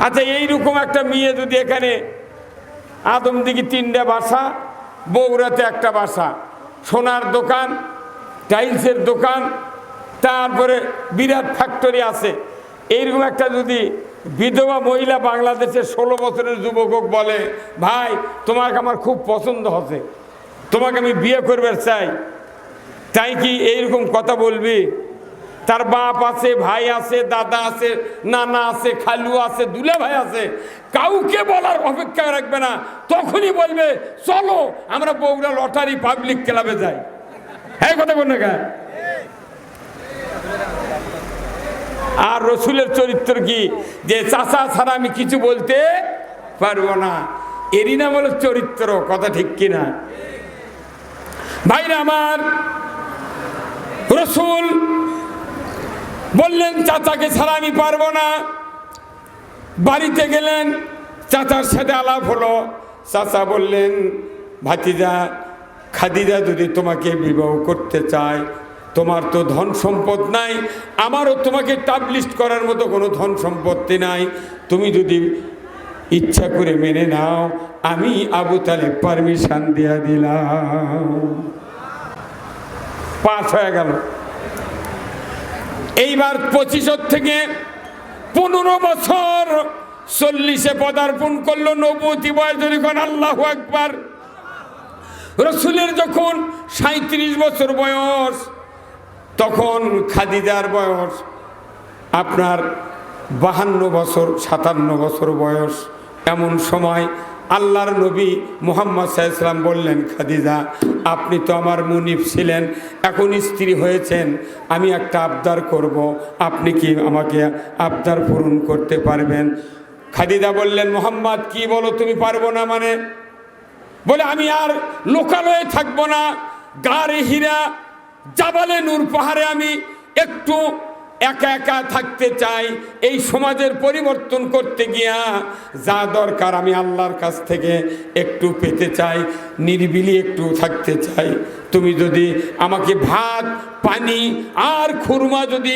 আচ্ছা, এইরকম একটা মেয়ে যদি এখানে আদমদিঘি 3টা বাসা, বগুড়াতে একটা বাসা, সোনার দোকান, টাইলসের দোকান, তারপরে বিরাট ফ্যাক্টরি আছে, এইরকম একটা যদি বিধবা মহিলা বাংলাদেশের 16 বছরের যুবক বলে, ভাই তোমাকে আমার খুব পছন্দ হচ্ছে, তোমাকে আমি বিয়ে করবে চাই, তাই কি এইরকম কথা বলবি? তার বাপ আছে, ভাই আছে, দাদা আছে, নানা আছে, খালু আছে, দুলা ভাই আছে, কাউকে বলার অপেক্ষা রাখবে না, তখনই বলবে চলো আমরা বগুড়া লটারি পাবলিক ক্লাবে যাই। হ্যাঁ, কথা বল না। আর রসুলের চরিত্র কি? যে চাচা ছাড়া আমি কিছু বলতে পারবো না, এরই নাম হলো চরিত্র। কথা ঠিক কিনা ভাইরা আমার? রসুল বললেন, চাচাকে ছাড়া আমি পারবো না। বাড়িতে গেলেন, চাচার সাথে আলাপ হলো। চাচা বললেন, ভাতিজা খাদিজা যদি তোমাকে বিবাহ করতে চায়, তোমার তো ধন সম্পদ নাই, আমারও তোমাকে টাবলিস্ট করার মতো কোনো ধন সম্পত্তি নাই, তুমি যদি ইচ্ছা করে মেনে নাও, আমি আবু তালেব পারমিশন দিয়ে দিলাম। 5 হয়ে গেল। এইবার 25 থেকে 15 বছর 40-এ পদার্পণ করলো, নবুয়তি বয়স যখন। আল্লাহু আকবার। রসুলের যখন 37 বছর বয়স, তখন খাদিজার বয়স আপনার 52 বছর, 57 বছর বয়স। এমন সময় আল্লাহর নবী মুহাম্মদ সাল্লাল্লাহু আলাইহি সাল্লাম বললেন, খাদিজা আপনি তো আমার মুনিব ছিলেন, এখন স্ত্রী হয়েছেন, আমি একটা আবদার করব, আপনি কি আমাকে আবদার পূরণ করতে পারবেন? খাদিজা বললেন, মুহাম্মদ কি বলো, তুমি পারবো না মানে? বলে, আমি আর লোকালয়ে থাকবো না, গারে হীরা, জাবালে নূর পাহাড়ে আমি একটু একা একা থাকতে চাই, এই সমাজের পরিবর্তন করতে গিয়া যা দরকার আমি আল্লাহর কাছ থেকে একটু পেতে চাই, নিরিবিলি একটু থাকতে চাই। তুমি যদি আমাকে ভাত, পানি আর খুরমা যদি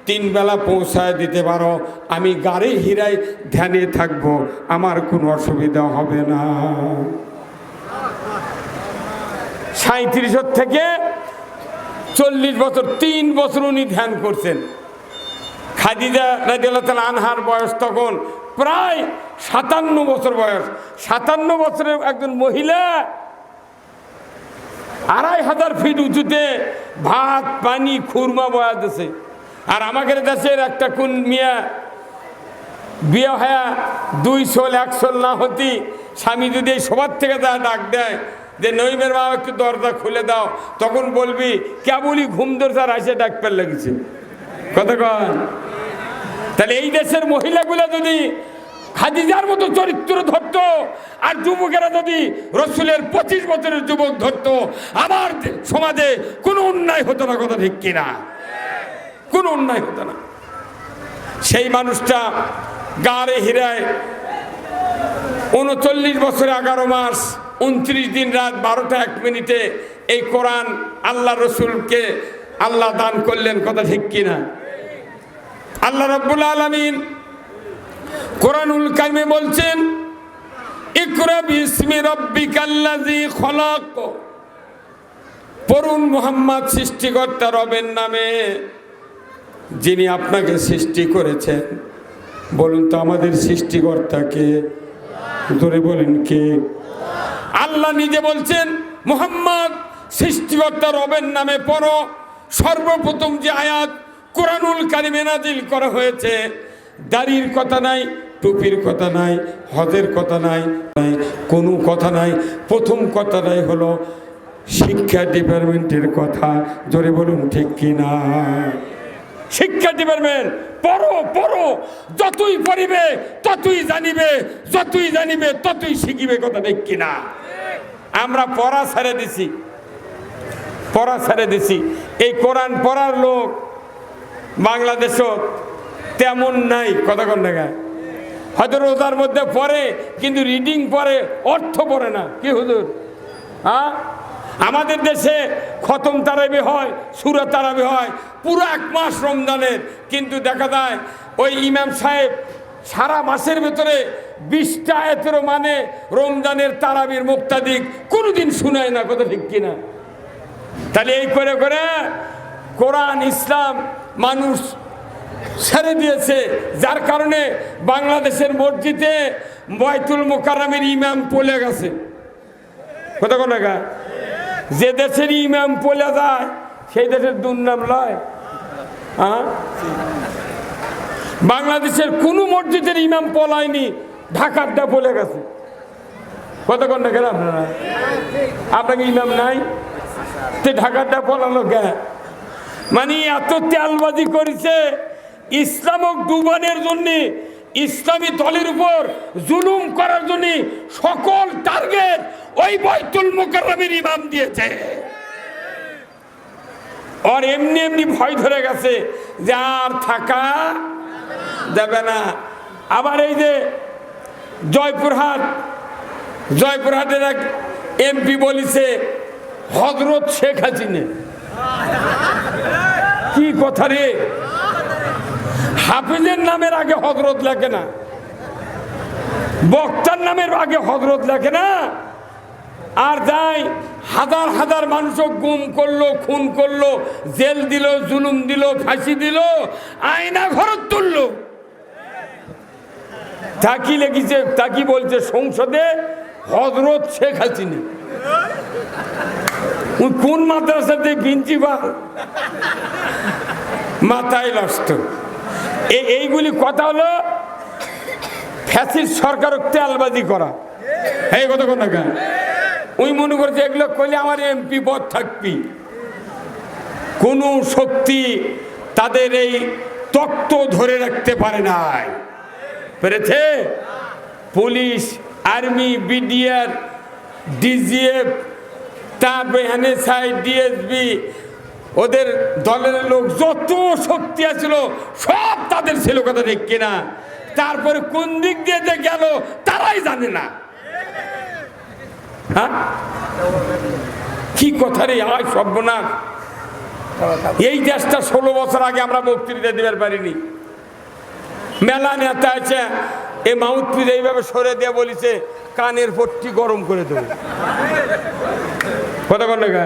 3 বেলা পৌঁছায় দিতে পারো, আমি গাড়ি হিরায় ধ্যানে থাকবো, আমার কোনো অসুবিধা হবে না। 37 থেকে 40 বছর, 3 বছর উনি ধ্যান করছেন। খাদিজা রাদিয়াল্লাহু তাআলা আনহার বয়স তখন প্রায় 57 বছর বয়স। 57 বছরের একজন মহিলা 2500 ফিট উঁচুতে ভাত, পানি, খুরমা বয়া দিছে। আর আমাদের দেশের একটা কোন মিয়া বিয়ে হয়া 2 সোল 1 সোল না হতি, স্বামী যদি এই সবার থেকে যা ডাক দেয় যে নইমের মা একটু দরজা খুলে দাও, তখন বলবি কেবলই ঘুম ধরছে আর এসে ডাক পেল লেগেছে। কতক্ষণ? তাহলে এই দেশের মহিলাগুলো যদি খাদিজার মতো চরিত্র ধরতো, আর যুবকেরা যদি রসুলের 25 বছরের যুবক ধরতো, আমার সমাজে কোনো অন্যায় হতো না। কথা ঠিক কিনা? কোনো অন্যায় হতো না। সেই মানুষটা গাড়ে হিরায় 39 বছরে 11 মাস 29 দিন রাত 12টা 1 মিনিটে এই কোরআন আল্লাহ রসুলকে আল্লাহ দান করলেন। কথা ঠিক কিনা? আল্লাহ রাব্বুল আলামিন কোরআনুল কারিমে বলছেন, ইকরা বিসমি রাব্বিকাল্লাযী খলাক। পড়ুন মুহাম্মদ সৃষ্টিকর্তা রবের নামে, যিনি আপনাকে সৃষ্টি করেছেন। বলুন তো আমাদের সৃষ্টিকর্তাকে? ধরে বলেন কে? আল্লাহ নিজে বলছেন, মুহাম্মদ সৃষ্টিকর্তা রবের নামে পড়ো। সর্বপ্রথম যে আয়াত কোরআনুল কারিমে নাজিল করা হয়েছে, দাড়ির কথা নাই, টুপির কথা নাই, হজের কথা নাই, কোনো কথা নাই। প্রথম কথাটাই হলো শিক্ষা ডিপার্টমেন্টের কথা। জোরে বলুন ঠিক কিনা? শিক্ষা ডিপার্টমেন্ট পড়ো, পড়ো, যতই পড়িবে ততই জানিবে, যতই জানিবে ততই শিখিবে। কথা ঠিক কিনা? আমরা পড়া ছেড়ে দিছি, পড়া ছেড়ে দিছি। এই কোরআন পড়ার লোক বাংলাদেশও তেমন নাই। কথা কোন জায়গায়? হয়তো রোজার মধ্যে পড়ে, কিন্তু রিডিং পড়ে, অর্থ পড়ে না। কি হুজুর? হ্যাঁ, আমাদের দেশে খতম তারাবি হয়, সূরা তারাবি হয় পুরো 1 মাস রমজানের, কিন্তু দেখা যায় ওই ইমাম সাহেব সারা মাসের ভেতরে 20টা আয়াতেরও মানে রমজানের তারাবির মুক্তাদিক কোনোদিন শুনায় না। কথা ঠিক কিনা? তাহলে এই করে করে কোরআন ইসলাম মানুষ ছেড়ে দিয়েছে, যার কারণে বাংলাদেশের মসজিদে বাইতুল মোকাররমের ইমাম পলে গেছে। কথা কোন জায়গা? যে দেশের ইমাম পলে যায় সেই দেশের দুর্নাম লয়। হ্যাঁ, বাংলাদেশের কোনো মসজিদের ইমাম পলায়নি, ঢাকারটা পলে গেছে। কথা কোন জায়গা? আপনারা আপনাকে ইমাম নাই, তে ঢাকারটা পলালো কে? মানে এত তেলবাজি করেছে ইসলামক ডুবানোর জন্য, ইসলামী দলের উপর জুলুম করার জন্য সকল টার্গেট ওই বাইতুল মুকাররমের ইমাম দিয়েছে। আর এমনি এমনি ভয় ধরে গেছে যে আর থাকা যাবে না। আবার এই যে জয়পুরহাটের এক এমপি বলেছে হযরত শেখ হাসিনা। কি কথা রে? হাফিজের নামের আগে হযরত লেখে না, বক্তার নামের আগে হযরত লেখে না। আর যাই হাজার হাজার মানুষও গুম করলো, খুন করলো, জেল দিল, জুলুম দিল, ফাঁসি দিল, আয়না ঘরত তুললো। তাকি লেগেছে, তাকি বলছে সংসদে হযরত শেখ হাসিনা। কোন মাদ্রাসাতে প্রিন্সিপাল? মাথায় নষ্ট। এইগুলি কথা হলো ফ্যাসিস্ট সরকারক তেলবাজি করা। এই কথা কোন না? ওই মনে করছে এগুলো করলে আমার এমপি পদ থাকবি। কোন শক্তি তাদের এই তত্ত্ব ধরে রাখতে পারে নাই। পেরেছে? পুলিশ, আর্মি, বিডিআর, ডিজিএফ, তারপরে এনএসআই, ডিএসবি, ওদের দলের লোক যত শক্তি আছিল সব তাদের ছিল, কথা ঠিক কিনা? তারপরে কোন দিক দিয়ে যে গেল তারাই জানে না। হ্যাঁ, কি কথা রে, হয় সর্বনাশ। এই দেশটা 16 বছর আগে আমরা বক্তৃতা দিবার পারিনি। মেলা নেতা আছে, এই মাউথপিস এইভাবে সরে দিয়ে বলিছে কানের পট্টি গরম করে দেবো, কথা বল না?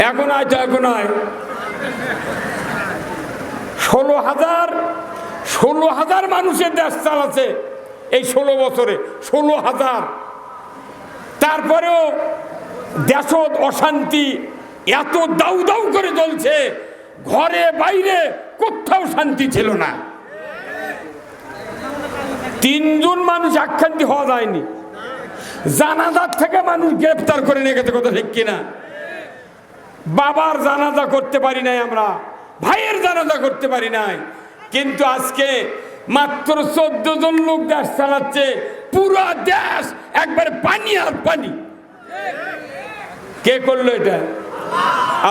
এখন আয় তো, এখন আয় 16,000 মানুষের দেশ চালাচ্ছে এই 16 বছরে, 16,000। তারপরেও দেশ অশান্তি এত দাউ দাউ করে চলছে, ঘরে বাইরে কোথাও শান্তি ছিল না। 3 জন মানুষ আখ্যান্তি হওয়া যায়নি, জানাজার থেকে মানুষ গ্রেফতার করে নিয়ে গেছে, কথা ঠিক কিনা? বাবার জানাজা করতে পারি নাই আমরা, ভাইয়ের জানাজা করতে পারি নাই, কিন্তু আজকে মাত্র 14 জন লোক দেশ চালাচ্ছে, পুরো দেশ একবার পানি আর পানি। কে করলো এটা?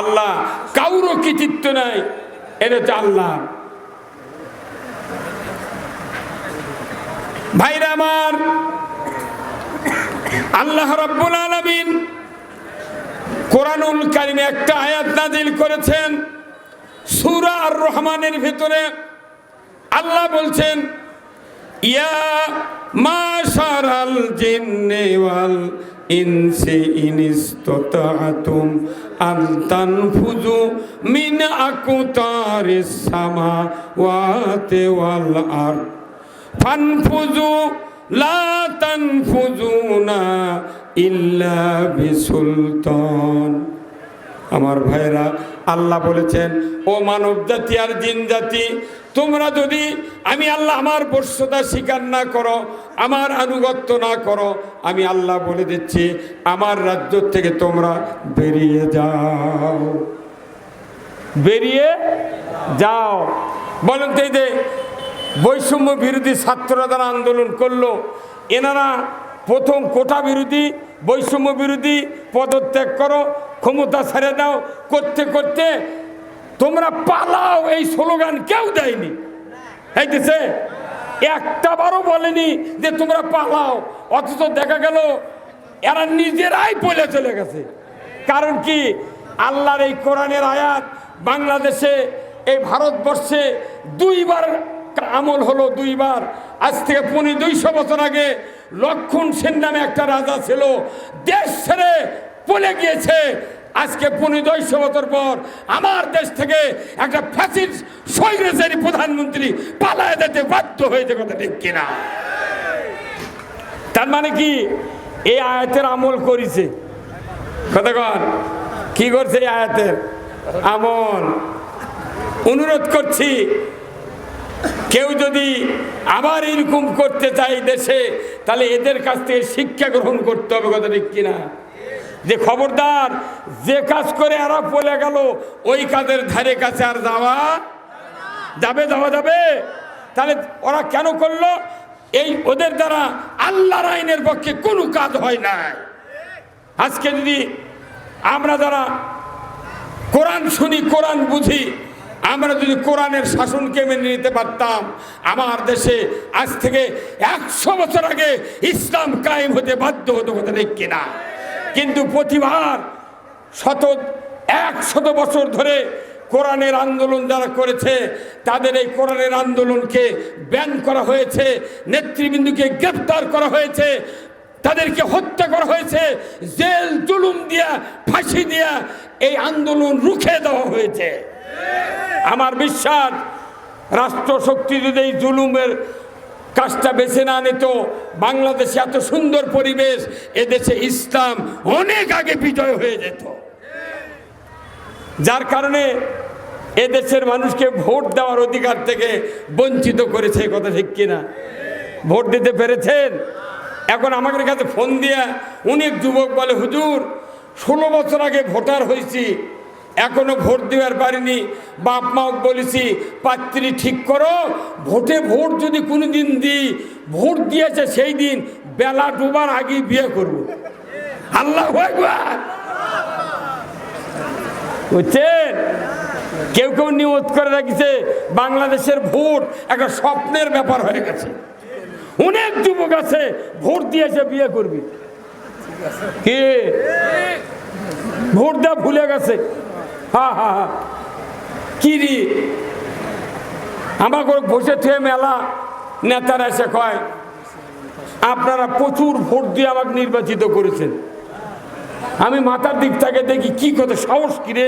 আল্লাহ। কাউরও কৃতিত্ব নাই, এটা হচ্ছে আল্লাহ। ভাইরা আমার, আল্লাহ রাব্বুল আলামিন কোরআনুল কারিমে একটা আয়াত নাযিল করেছেন সূরা আর রহমানের ভিতরে। আল্লাহ বলছেন, ইয়া মাশারাল জিন্নি ওয়াল ইনসি ইনিসতাআতুম আন তানফুযু মিন আকতারিস সামাওয়াতি ওয়াল আরদ ফানফুযু লা তানফুযুনা ইল্লা বিসুলতান। আমার ভাইরা, আল্লাহ বলেছেন, ও মানব জাতি আর জিন জাতি, তোমরা যদি আমি আল্লাহ আমার বর্ষতা স্বীকার না করো, আমার আনুগত্য না করো, আমি আল্লাহ বলে দিচ্ছি আমার রাজ্য থেকে তোমরা বেরিয়ে যাও, বেরিয়ে যাও। বলেন তো, এই যে বৈষম্য বিরোধী ছাত্ররা যারা আন্দোলন করলো, এনারা প্রথম কোটা বিরোধী, বৈষম্য বিরোধী, পদত্যাগ করো, ক্ষমতা ছেড়ে দাও করতে করতে তোমরা পালাও, এই স্লোগান কেউ দেয়নি। এইতেছে একটা বারও বলেনি যে তোমরা পালাও, অথচ দেখা গেল এরা নিজেরাই পলে চলে গেছে। কারণ কি? আল্লাহর এই কোরআনের আয়াত বাংলাদেশে, এই ভারতবর্ষে 2 বার আমল হলো, 2 বার। আজ থেকে 250 বছর আগে লক্ষণ সেন নামে একটা রাজা ছিল, দেশ ছেড়ে পলে গিয়েছে। আজকে 250 বছর পর আমার দেশ থেকে একটা ফ্যাসিস্ট স্বৈরাচারী প্রধানমন্ত্রী পালায় যেতে বাধ্য হয়েছে, কথা ঠিক কিনা? তার মানে কি? এই আয়াতের আমল করেছে, কথা কন, কি করছে? এই আয়াতের আমল। অনুরোধ করছি, কেউ যদি আবার এরকম করতে চায় দেশে, তাহলে এদের কাছ থেকে শিক্ষা গ্রহণ করতে হবে, কথা ঠিক কিনা? যে খবরদার, যে কাজ করে এরা পলে গেল, ওই কাজের ধারে কাছে আর যাওয়া যাবে। তাহলে ওরা কেন করলো? এই ওদের দ্বারা আল্লাহর আইনের পক্ষে কোনো কাজ হয় না। আজকে যদি আমরা যারা কোরআন শুনি, কোরআন বুঝি, আমরা যদি কোরআনের শাসনকে মেনে নিতে পারতাম, আমার দেশে আজ থেকে 100 বছর আগে ইসলাম কায়েম হতে বাধ্য হতো, কথা ঠিক কিনা? কিন্তু প্রতিবার 100 বছর ধরে কোরআনের আন্দোলন যারা করেছে, তাদের এই কোরআনের আন্দোলনকে ব্যান করা হয়েছে, নেতৃবৃন্দকে গ্রেফতার করা হয়েছে, তাদেরকে হত্যা করা হয়েছে, জেল জুলুম দিয়া, ফাঁসি দিয়া এই আন্দোলন রুখে দেওয়া হয়েছে। আমার বিশ্বাস, রাষ্ট্রশক্তি যদি এই জুলুমের কাজটা বেছে না নিত, বাংলাদেশে এত সুন্দর পরিবেশ, এদেশে ইসলাম অনেক আগে বিজয় হয়ে যেত। যার কারণে এদেশের মানুষকে ভোট দেওয়ার অধিকার থেকে বঞ্চিত করেছে, কথা ঠিক কিনা? ভোট দিতে পেরেছেন? এখন আমাদের কাছে ফোন দিয়া অনেক যুবক বলে, হুজুর 16 বছর আগে ভোটার হয়েছি, এখনো ভোট দেওয়ার পারিনি, বাপ মাও বলেছি পাত্রী ঠিক করো, ভোট যদি কোনো দিন দিই, ভোট দিয়েছে সেই দিন বেলা ডোবার আগে বিয়ে করব। আল্লাহু আকবার। বুঝছেন? কেউ কেউ নিয়ত করে রাখিছে বাংলাদেশের ভোট একটা স্বপ্নের ব্যাপার হয়ে গেছে। অনেক যুবক আছে ভোট দিয়েছে বিয়ে করবি, কি ভোট দেওয়া ভুলে গেছে। হা হা হা, কি রে আমাকে বসে থেকে মেলা নেতারা এসে কয় আপনারা প্রচুর ভোট দিয়ে আমাকে নির্বাচিত করেছেন। আমি মাথার দিক থেকে দেখি কি কথা, সাহস কিরে,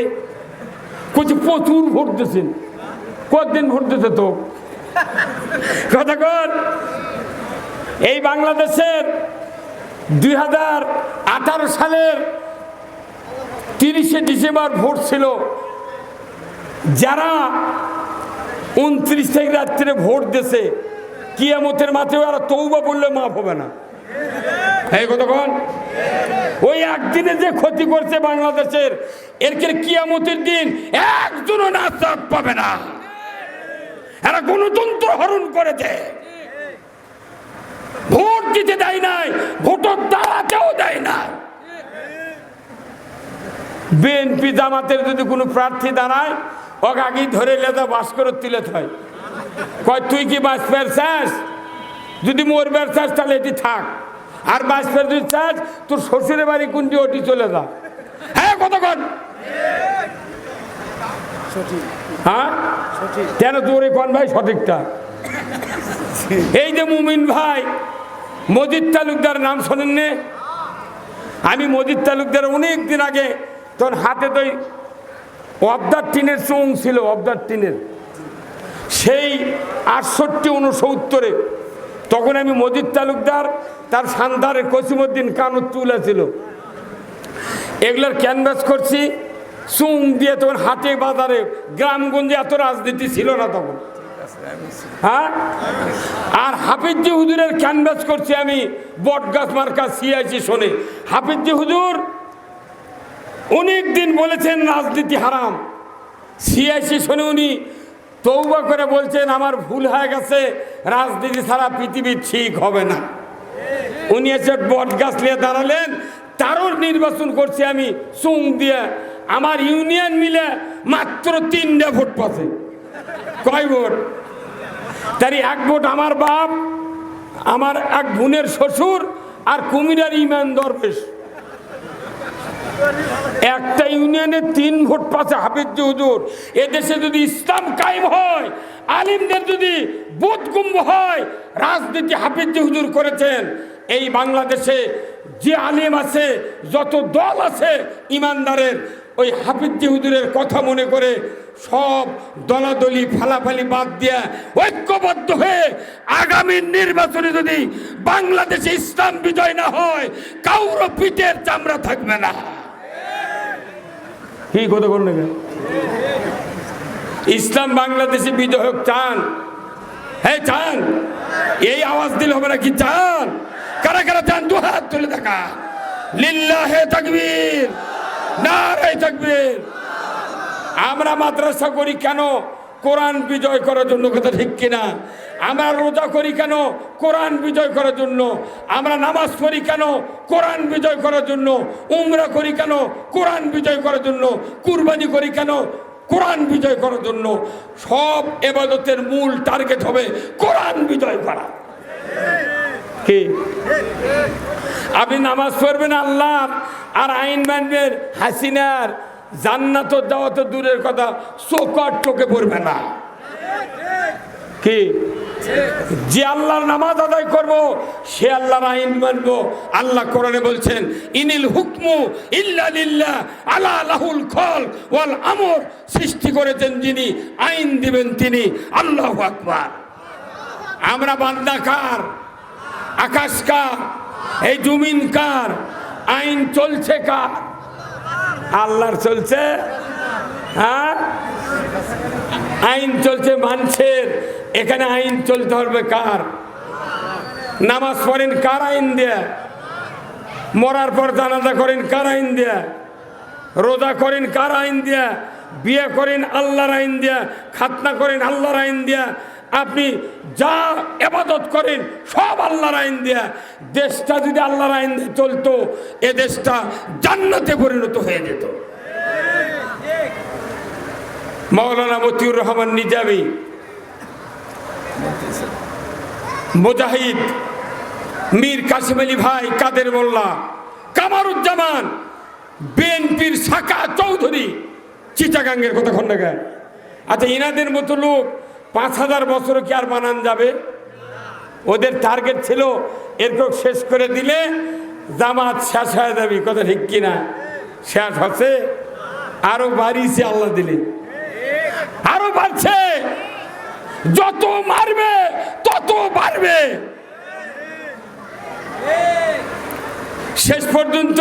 কচি প্রচুর ভোট দিয়েছেন। কতদিন ভোট দিতে তো কথা কর। এই বাংলাদেশের 2018 সালের 30শে ডিসেম্বর ভোট ছিল। যারা 29 তারিখ রাত্রে ভোট দিয়েছে কিয়ামতের মাঠে আর তওবা বললে মাফ হবে না। এই কতক্ষণ ওই একদিনে যে ক্ষতি করছে বাংলাদেশের, এর কিয়ামতের দিন একজনও নাজাত পাবে না। এরা গণতন্ত্র হরণ করেছে, ভোট দিতে দেয় নাই, ভোটার দাঁড়াতেও দেয় না। বিএনপি জামাতের যদি কোনো প্রার্থী দাঁড়ায় ওকে আগেই ধরে লেদা বাস করে তুলে হয়, কয় তুই কি বাঁচবার চাস? যদি মরবার চাস তাহলে এটি থাক, আর বাঁচবার যদি চাস তোর শ্বশুরের বাড়ি কোনটি ওটি চলে যা। হ্যাঁ কতক্ষণ, হ্যাঁ কেন তোরে কোন ভাই সঠিকটা? এই যে মুমিন ভাই মজিদ তালুকদার নাম শোনেন নে? আমি মজিদ তালুকদার অনেক দিন আগে তখন হাতে তো অবদার টিনের চোং ছিল, অবদার টিনের, সেই 68-69 তখন আমি মজিদ তালুকদার তার সান্দারের কসিমউদ্দিন কানুর তুলেছিল, এগুলোর ক্যানভাস করছি চুং দিয়ে। তখন হাটে বাজারে গ্রামগঞ্জে এত রাজনীতি ছিল না তখন, হ্যাঁ। আর হাফিজি হুজুরের ক্যানভাস করছি আমি বটগাছ মার্কা সিআইসি শোনে। হাফিজি হুজুর অনেক দিন বলেছেন রাজনীতি হারাম, সিআইসি শোনে উনি তওবা করে বলছেন আমার ভুল হয়ে গেছে, রাজনীতি ছাড়া পৃথিবী ঠিক হবে না। উনি এসে বটগাছ নিয়ে দাঁড়ালেন, তারও নির্বাচন করছি আমি চুং দিয়ে। আমার ইউনিয়ন মিলে মাত্র 3টা ভোট পাচ্ছে। কয় ভোট? তারই 1 ভোট আমার বাপ, আমার এক বোনের শ্বশুর আর কুমিরার ইমান দরবেশ। একটা ইউনিয়নে 3 ভোট পাচ্ছে হাফিজ হুজুর। এদেশে যদি ইসলাম কায়েম হয়, আলিমদের যদি বোধগম্য হয়, রাজনীতি হাফিজ হুজুর করেছেন। এই বাংলাদেশে যে আলিম আছে, যত দল আছে ইমানদারের, ওই হাফিজ হুজুরের কথা মনে করে সব দলাদলি ফালাফালি বাদ দিয়ে ঐক্যবদ্ধ হয়ে আগামী নির্বাচনে যদি বাংলাদেশে ইসলাম বিজয় না হয়, কাউরো পিঠের চামড়া থাকবে না। কি কথা বললেন? ইসলাম বাংলাদেশে বিজয় হোক চান? হ্যাঁ চান? এই আওয়াজ দিলে হবে না কি চান? কারা কারা চান? 2 হাত তুলে দেখা। লিল্লাহে তাকবীর, নারে তাকবীর। আমরা মাদ্রাসা করি কেন? কোরআন বিজয় করার জন্য, কথা ঠিক কিনা? আমরা রোজা করি কেন? কোরআন বিজয় করার জন্য। আমরা নামাজ পড়ি কেন? কোরআন বিজয় করার জন্য। উমরা করি কেন? কোরআন বিজয় করার জন্য। কুরবানি করি কেন? কোরআন বিজয় করার জন্য। সব ইবাদতের মূল টার্গেট হবে কোরআন বিজয় করা। কি আপনি নামাজ পড়বেন আল্লাহর, আর আইন মানবেন হাসিনার, জান্নাত যাওয়া তো দূরের কথা, চোখর চোখে পড়বে না। কি যে আল্লাহর নামাজ আদায় করব, সে আল্লাহর আইন মানব। আল্লাহ কোরআনে বলছেন ইনিল হুকমু ইল্লা লিল্লাহ আলা লাহুল খালক ওয়াল আমর। সৃষ্টি করেছেন যিনি, আইন দিবেন তিনি। আল্লাহু আকবার। আমরা বান্দা কার? আকাশ কার? এই জমিন কার? আইন চলছে কার? আল্লাহর চলছে। হ্যাঁ, আইন চলছে মানুষের। এখানে আইন চলতে হবে কার? নামাজ পড়েন কার আইন দেয়া? মরার পর জানাজা করেন কার আইন দেয়া? রোজা করেন কার আইন দেয়া? বিয়ে করেন আল্লাহর আইন দেয়া। খাতনা করেন আল্লাহর আইন দেয়া। আপনি যা ইবাদত করেন সব আল্লাহর আইন দেয়া। দেশটা যদি আল্লাহর আইন দিয়ে চলতো, এ দেশটা জান্নাতে পরিণত হয়ে যেত। মাওলানা মতিউর রহমান নিজামী, মুজাহিদ, মীর কাসিম আলী ভাই, কাদের মোল্লা, কামারুজ্জামান, বিএনপির শাখা চৌধুরী, চিটাগাঙ্গের কথা খন্ডাগার। আচ্ছা, ইনাদের মতো লোক 5000 বছরও কি আর বানান যাবে? ওদের টার্গেট ছিল এরকম শেষ করে দিলে জামাত শেষ হয়ে যাবে। কথা ঠিক কিনা? শেষ হচ্ছে, আরো বাড়িছে, আল্লাহ দিলে আরো বাড়ছে। যত মারবে তত বাড়বে। শেষ পর্যন্ত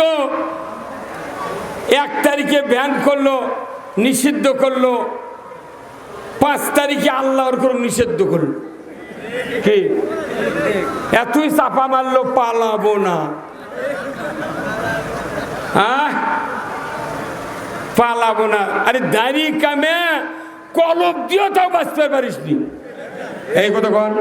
1 তারিখে ব্যান করলো, নিষিদ্ধ করলো, 5 তারিখে আল্লাহর কোন নিষিদ্ধ করলো। কি এতই চাপা মারলো, পালাবো না, পালাবো না। আরে দাড়ি কামে কলব দিয়েও তাও বাঁচতে পারিস নি, এই কথা কন।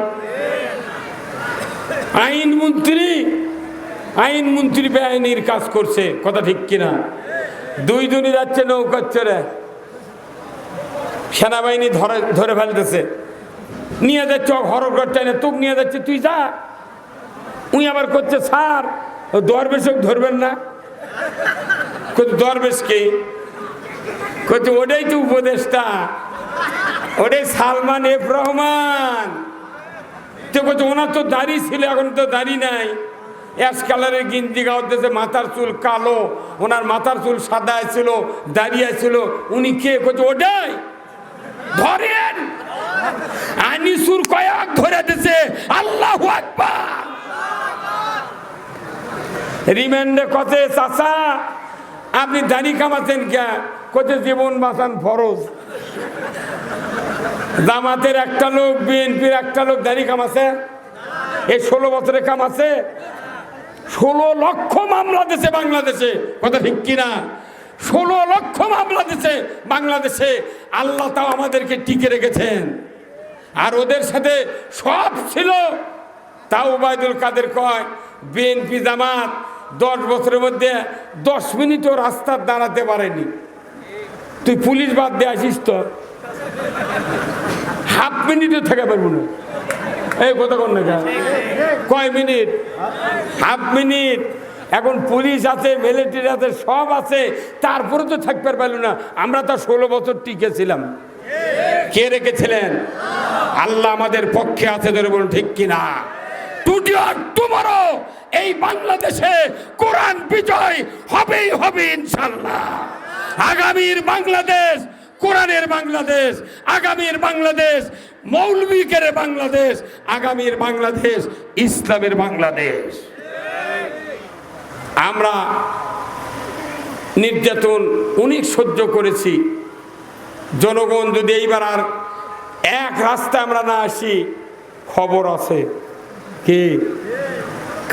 আইনমন্ত্রী বেআইনির কাজ করছে, কথা ঠিক কিনা? 2 জনই যাচ্ছে নৌকার চড়ে, সেনাবাহিনী ধরে ফেলতেছে, নিয়ে যাচ্ছে হরগড় টাইনে, তোকে নিয়ে যাচ্ছে, তুই যা। উনি আবার করছে, স্যার দরবেশক ধরবেন না। দরবেশ কে? করছে ওটাই তো উপদেষ্টা, ওটাই সালমান এফ রহমান। তো করছে ওনার তো দাড়ি ছিল, এখন তো দাড়ি নাই, অ্যাশ কালারের গিঞ্জি গাওয়ার, মাথার চুল কালো, ওনার মাথার চুল সাদা ছিল, দাঁড়িয়ে ছিল। উনি কে? করছে ওটাই ধরেন। আনিসুর কয়েক ধরে দিছে, আল্লাহু আকবার। রিমান্ডে কথা, চাচা আপনি দাড়ি কামাচ্ছেন কে? কোথায় জীবন বাঁচান ফরজ। জামাতের একটা লোক, বিএনপির একটা লোক দাড়ি কামাচ্ছে? এই 16 বছরে কামাচ্ছে? 16 লক্ষ মামলা দিছে বাংলাদেশে, কথা ঠিক কিনা? 16 লক্ষ মামলা দিছে বাংলাদেশে। আল্লাহ তাও আমাদেরকে টিকে রেখেছেন। আর ওদের সাথে সব ছিল। তাও ওবায়দুল কাদের কয়, বিএনপি জামাত 10 বছরের মধ্যে 10 মিনিটও রাস্তা দাঁড়াতে পারেনি। তুই পুলিশ বাদ দিয়ে আসিস তো হাফ মিনিটও থেকে পারবো না। এই কথা কোন না, কয় মিনিট? Half minute. এখন পুলিশ আছে, মিলিটারি আছে, সব আছে, তারপরে তো থাকতে পারলো না। আমরা তো 16 বছর টিকেছিলাম। কে রেখেছিলেন? আল্লাহ আমাদের পক্ষে আছে, ধরে বলুন ঠিক কিনা? টুডে আর টুমরো এই বাংলাদেশে কোরআন বিজয় হবেই হবে ইনশাআল্লাহ। আগামীর বাংলাদেশ কোরআনের বাংলাদেশ, আগামীর বাংলাদেশ মৌলবীদের বাংলাদেশ, আগামীর বাংলাদেশ ইসলামের বাংলাদেশ। আমরা নির্যাতন অনেক সহ্য করেছি। জনগণ যদি এইবার আর এক রাস্তায় আমরা না আসি, খবর আছে কি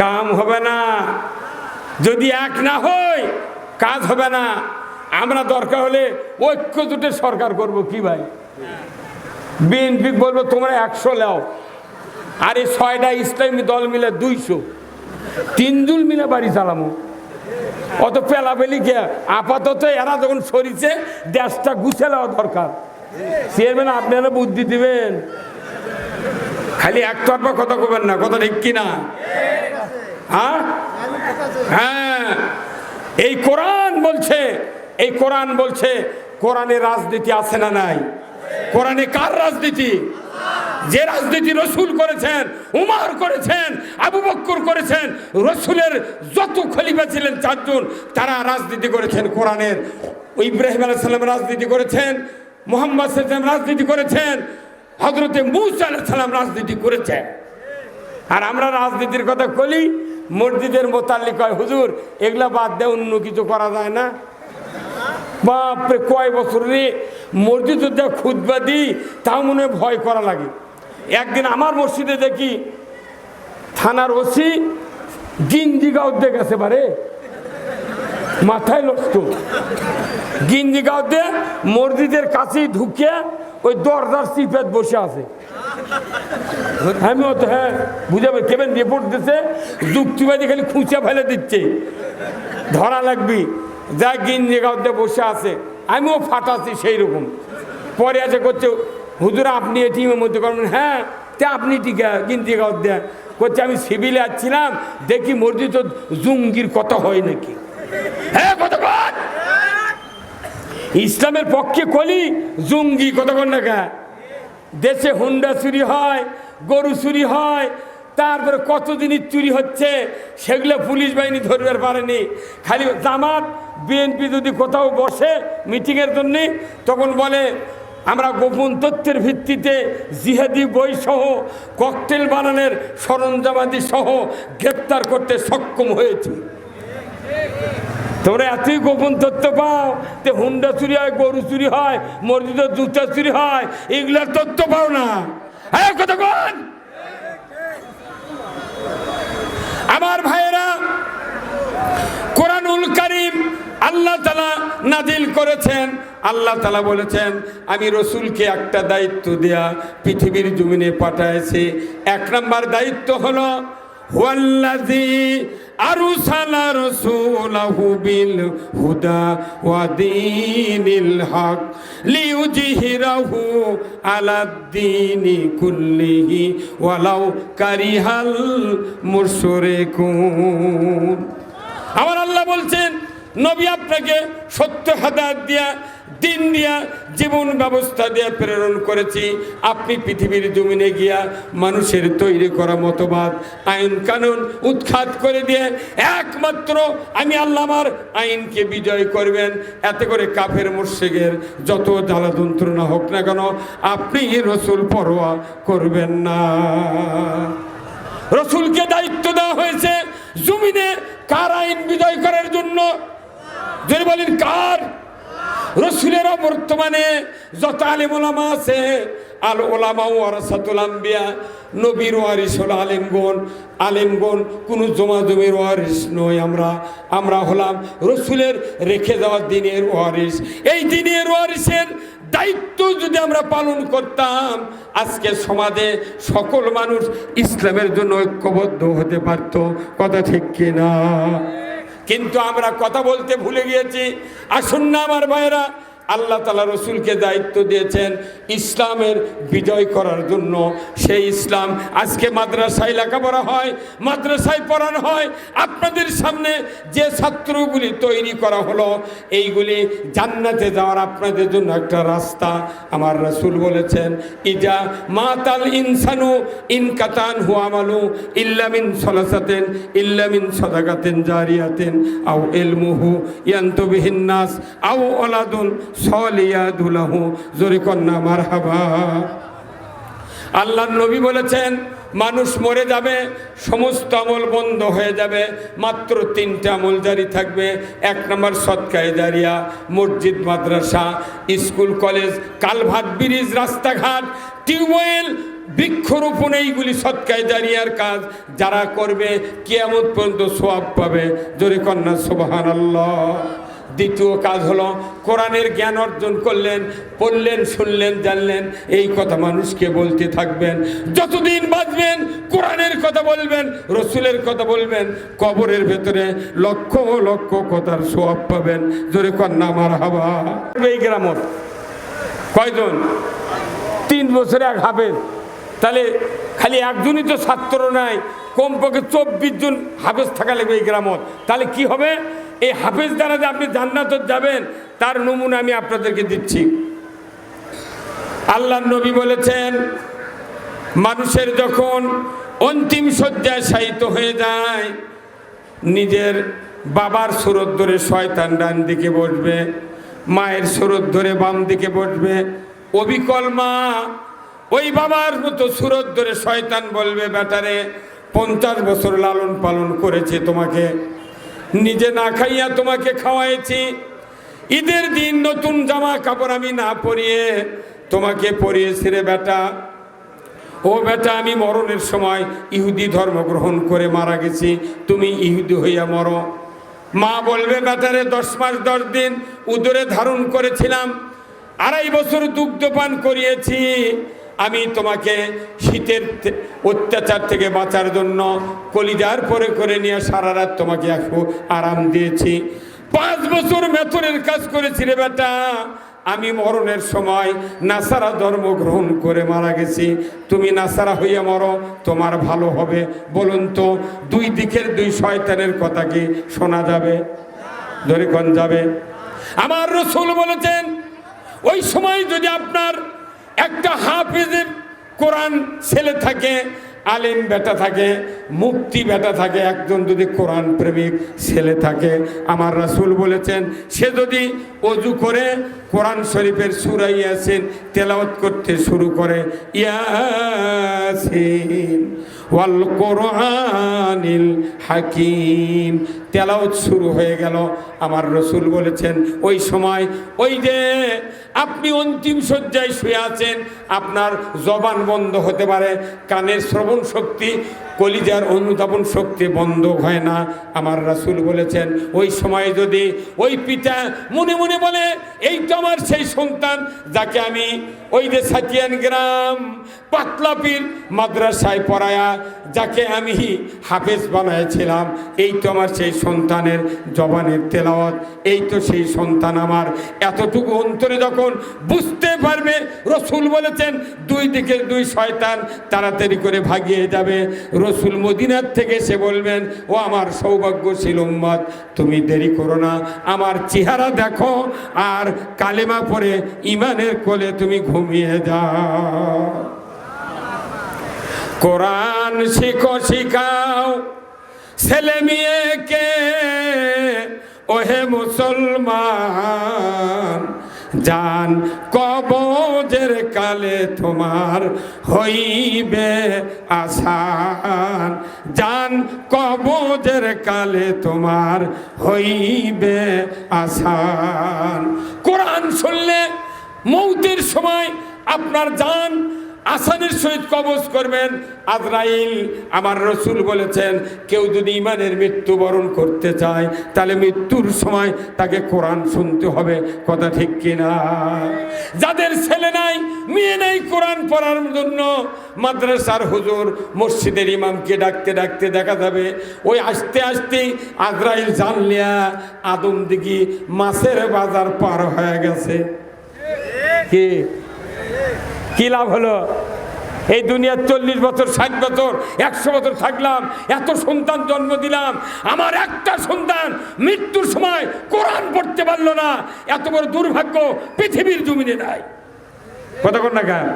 কাম হবে না। যদি এক না হয় কাজ হবে না। আমরা দরকার হলে ঐক্য জোটে সরকার করব। কি ভাই, বিএনপি বলবো তোমরা 100 লাও, আর এই 6টা ইসলামী দল মিলে 200, 3 জন মিলে বাড়ি চালামো। অত পেলাপেলি কে? আপাতত এরা যখন সরিছে, দেশটা গুছে নেওয়া দরকার। চেয়ারম্যান আপনারা বুদ্ধি দিবেন, খালি একতরফা কথা কবেন না, কথা ঠিক কিনা? হ্যাঁ, এই কোরআন বলছে, এই কোরআন বলছে, কোরআনে রাজনীতি আছে না নাই? কোরআনে কার রাজনীতি? যে রাজনীতি রসুল করেছেন, উমর করেছেন, আবু বকর করেছেন, রসুলের যত খলিফা ছিলেন 4 জন, তারা রাজনীতি করেছেন কোরআনের। ইব্রাহিম আলাইহিস সালাম রাজনীতি করেছেন, মুহাম্মদ সাল্লাল্লাহু আলাইহি ওয়াসাল্লাম রাজনীতি করেছেন, হযরতে মূসা আলাইহিস সালাম রাজনীতি করেছেন। আর আমরা রাজনীতির কথা বলি, মসজিদের মোতাল্লিক হয়, হুজুর এগুলা বাদ দিয়ে অন্য কিছু করা যায় না? বাপরে, কয় বছর রে মসজিদ খুতবা দিই, তাও মনে হয় ভয় করা লাগে। একদিন আমার মসজিদে দেখি থানার ওসি গিঞ্জি গাঁও দিয়ে গেছে, বারে মাথায় নষ্ট। গিঞ্জি গাঁও দিয়ে মসজিদের কাছেই ঢুকে ওই দরজার চিপে বসে আছে। আমি তো হ্যাঁ বুঝাবে, কেবেন রিপোর্ট দিচ্ছে, যুক্তিবাদী খালি খুঁচে ফেলে দিচ্ছে, ধরা লাগবি। যা গিঞ্জি গাঁও দিয়ে বসে আছে, আমিও ফাটাচ্ছি সেই রকম। পরে আছে করছে হুজুর আপনি এটিএমের মধ্যে করবেন, হ্যাঁ তে আপনি টিকা কিনতে গাও দেয় করছে আমি সিভিলে আসছিলাম দেখি মসজিদ তো জঙ্গির কথা হয় নাকি। হ্যাঁ কতক্ষণ ইসলামের পক্ষে কলি জঙ্গি কতক্ষণ টাকা দেশে হুন্ডা চুরি হয়, গরু চুরি হয়, তারপরে কত জিনিস চুরি হচ্ছে সেগুলো পুলিশ বাহিনী ধরতে পারেনি। খালি জামাত বিএনপি যদি কোথাও বসে মিটিংয়ের জন্যে তখন বলে আমরা গোপন তথ্যের ভিত্তিতে জিহাদি বই সহ ককটেল বানানোর সরঞ্জামাদি সহ গ্রেপ্তার করতে সক্ষম হয়েছি। তোমরা এতই গোপন তথ্য পাও যে হুন্ডা চুরি হয়, গরু চুরি হয়, মসজিদের জুতা চুরি হয়, এগুলোর তথ্য পাও না। হ্যাঁ কতক্ষণ আমার ভাইয়েরা, কোরআনুল কারীম আল্লাহ তাআলা নাজিল করেছেন। আল্লাহ তাআলা বলেছেন আমি রসুলকে একটা দায়িত্ব দেয়া পৃথিবীর জমিনে পাঠাইছি। এক নম্বর দায়িত্ব হলো হুয়াল্লাযী আরসালা রাসূলাহু বিল হুদা ওয়া দীনিল হক লিইউযহিরাহু আলাদ-দীনি কুল্লিহি ওয়ালাউ কারিহাল মুশরিকুন। আমার আল্লাহ বলছেন নবী আপনাকে সত্য হেদায়েত দিয়া, দিন দিয়া, জীবন ব্যবস্থা দিয়া প্রেরণ করেছি। আপনি পৃথিবীর জমিনে গিয়া মানুষের তৈরি করা মতবাদ, আইন কানুন উৎখাত করে দিয়ে একমাত্র আমি আল্লাহ আমার আইনকে বিজয় করবেন। এতে করে কাফের মুশরিকের যত জ্বালা যন্ত্রণা হোক না কেন আপনি রসুল পরোয়া করবেন না। রসুলকে দায়িত্ব দেওয়া হয়েছে জমিনে কার আইন বিজয় করার জন্য? যদি বলেন কার? রসুলেরা বর্তমানে যত আলেম ওলামা আছে, আল ওলামা ওয়ারাসাতুল আম্বিয়া, নবীর ওয়ারিস হল আলেমগণ। আলেমগণ কোনো জমির ওয়ারিস নই, আমরা হলাম রসুলের রেখে যাওয়া দিনের ওয়ারিস। এই দিনের ওয়ারিসের দায়িত্ব যদি আমরা পালন করতাম আজকে সমাজে সকল মানুষ ইসলামের জন্য ঐক্যবদ্ধ হতে পারত। কথা ঠিক কিনা? কিন্তু আমরা কথা বলতে ভুলে গিয়েছি। আসুন না আমার ভাইয়েরা, আল্লাহ তাআলা রসুলকে দায়িত্ব দিয়েছেন ইসলামের বিজয় করার জন্য। সেই ইসলাম আজকে মাদ্রাসায় লেখাপড়া হয়, মাদ্রাসায় পড়ানো হয়। আপনাদের সামনে যে ছাত্রগুলি তৈরি করা হলো এইগুলি জান্নাতে যাওয়ার আপনাদের জন্য একটা রাস্তা। আমার রাসূল বলেছেন ইজা মাতাল ইনসানু ইনকাতান হুয়ামালু ইল্লা মিন সলাসাতিন ইল্লা মিন সাদাকাতিন জারিয়াতিন আও ইলমুহু ইয়ানতুবিহিন নাস আও ওলাদুন সলিয়াদুলাহু। জোরে কন্না মারহাবা। আল্লাহর নবী বলেছেন মানুষ মরে যাবে, সমস্ত আমল বন্ধ হয়ে যাবে, মাত্র তিনটা আমল জারি থাকবে। এক নম্বর সদকায়ে জারিয়া, মসজিদ মাদ্রাসা স্কুল কলেজ কালভার্ট ব্রিজ রাস্তাঘাট টিউবওয়েল বৃক্ষরোপণ, এইগুলি সদকায়ে জারিয়ার কাজ যারা করবে কিয়ামত পর্যন্ত সওয়াব পাবে। জোরে কন্না সুবহানাল্লাহ। দ্বিতীয় কাজ হলো কোরআনের জ্ঞান অর্জন করলেন, পড়লেন, শুনলেন, জানলেন, এই কথা মানুষকে বলতে থাকবেন। যতদিন বাঁচবেন কোরআনের কথা বলবেন, রসুলের কথা বলবেন, কবরের ভেতরে লক্ষ লক্ষ কথার সওয়াব পাবেন। জোরে কন্না মারহাবা। এই গ্রামত কয়জন? 3 বছরে এক হাফেজ। তাহলে খালি একজনই তো ছাত্র নাই, কমপক্ষে 24 জন হাফেজ থাকা লাগবে এই গ্রামত। তাহলে কি হবে? এই হাফেজ দ্বারা যে আপনি জান্নাতে যাবেন তার নমুনা আমি আপনাদেরকে দিচ্ছি। আল্লাহর নবী বলেছেন মানুষের যখন অন্তিম শয্যায় শায়িত হয়ে যায় নিজের বাবার সুরত ধরে শয়তান ডান দিকে বসবে, মায়ের সুরত ধরে বাম দিকে বসবে। অবিকল মা ওই বাবার মতো সুরত ধরে শয়তান বলবে বেটারে 50 বছর লালন পালন করেছে তোমাকে, নিজে না খাইয়া তোমাকে খাওয়াইছি, ঈদের দিন নতুন জামা কাপড় আমি না পরিয়ে তোমাকে পরিয়েছি রে বেটা। ও বেটা আমি মরণের সময় ইহুদি ধর্ম গ্রহণ করে মারা গেছি, তুমি ইহুদি হইয়া মরো। মা বলবে বেটারে 10 মাস 10 দিন উদরে ধারণ করেছিলাম, 2.5 বছর দুগ্ধপান করিয়েছি, আমি তোমাকে শীতের অত্যাচার থেকে বাঁচার জন্য কলিজার পরে করে নিয়ে সারা রাত তোমাকে একটু আরাম দিয়েছি। 5 বছর মেথরের কাজ করেছি রে বেটা, আমি মরণের সময় নাসারা ধর্ম গ্রহণ করে মারা গেছি, তুমি নাসারা হইয়া মরো, তোমার ভালো হবে। বলুন তো, দুই দিকের দুই শয়তানের কথা কি শোনা যাবে? ধরে কোন যাবে? আমার রাসূল বলেছেন, ওই সময় যদি আপনার একটা হাফেজের কোরআন ছেলে থাকে, আলেম বেটা থাকে, মুফতি বেটা থাকে, একজন যদি কোরআন প্রেমিক ছেলে থাকে, আমার রাসূল বলেছেন, সে যদি ওযু করে কোরআন শরীফের সূরা ইয়াসিন তেলাওয়াত করতে শুরু করে, ইয়াসিন ওয়াল কোরআনিল হাকিম তেলাওয়াত শুরু হয়ে গেল, আমার রাসূল বলেছেন ওই সময় ওই যে আপনি অন্তিম শয্যায় শুয়ে আছেন, আপনার জবান বন্ধ হতে পারে, কানের শ্রবণ শক্তি, কলিজার অনুধাবন শক্তি বন্ধ হয় না। আমার রাসূল বলেছেন ওই সময় যদি ওই পিতা মনে মনে বলে, এই তো আমার সেই সন্তান যাকে আমি ওই যে সাতিয়ান গ্রাম পাতলাপির মাদ্রাসায় পড়ায়া যাকে আমি হাফেজ বানাইছিলাম, এই তো আমার সেই সন্তানের জবানের তেলাওয়াত, এই তো সেই সন্তান আমার, এতটুকু অন্তরে যখন বুঝতে পারবে, রাসূল বলেছেন দুই দিকে দুই শয়তান তাড়াতাড়ি করে ভাগিয়ে যাবে। রাসূল মদিনার থেকে সে বলবেন, ও আমার সৌভাগ্যশীল উম্মত, তুমি দেরি করো না, আমার চেহারা দেখো আর কালেমা পড়ে ঈমানের কোলে তুমি ঘুমিয়ে যাও। কোরআন শিখো, শিখাও ছেলে মেয়েকে, ওহে মুসলমান, জান কবজের কালে তোমার হইবে আসান, জান কবজের কালে তোমার হইবে আসান। কোরআন শুনলে মৌতের সময় আপনার জান আসানের সহিত কবজ করবেন আজরাইল। আমার রাসূল বলেছেন, কেউ যদি ঈমানের মৃত্যুবরণ করতে চায় তাহলে মৃত্যুর সময় তাকে কোরআন শুনতে হবে। কথা ঠিক কিনা? যাদের ছেলে নাই মেয়ে নাই কোরআন পড়ার জন্য, মাদ্রাসার হুজুর মসজিদের ইমামকে ডাকতে ডাকতে দেখা যাবে ওই আস্তে আস্তে আজরাইল জানলিয়া আদম দিঘি মাছের বাজার পার হয়ে গেছে। কি কি লাভ হলো? এই দুনিয়ার 40 বছর 60 বছর 100 বছর থাকলাম, এত সন্তান জন্ম দিলাম, আমার একটা সন্তান মৃত্যুর সময় কোরআন পড়তে পারলো না, এত বড় দুর্ভাগ্য পৃথিবীর জমিনে নাই। কথা কোন না কেন?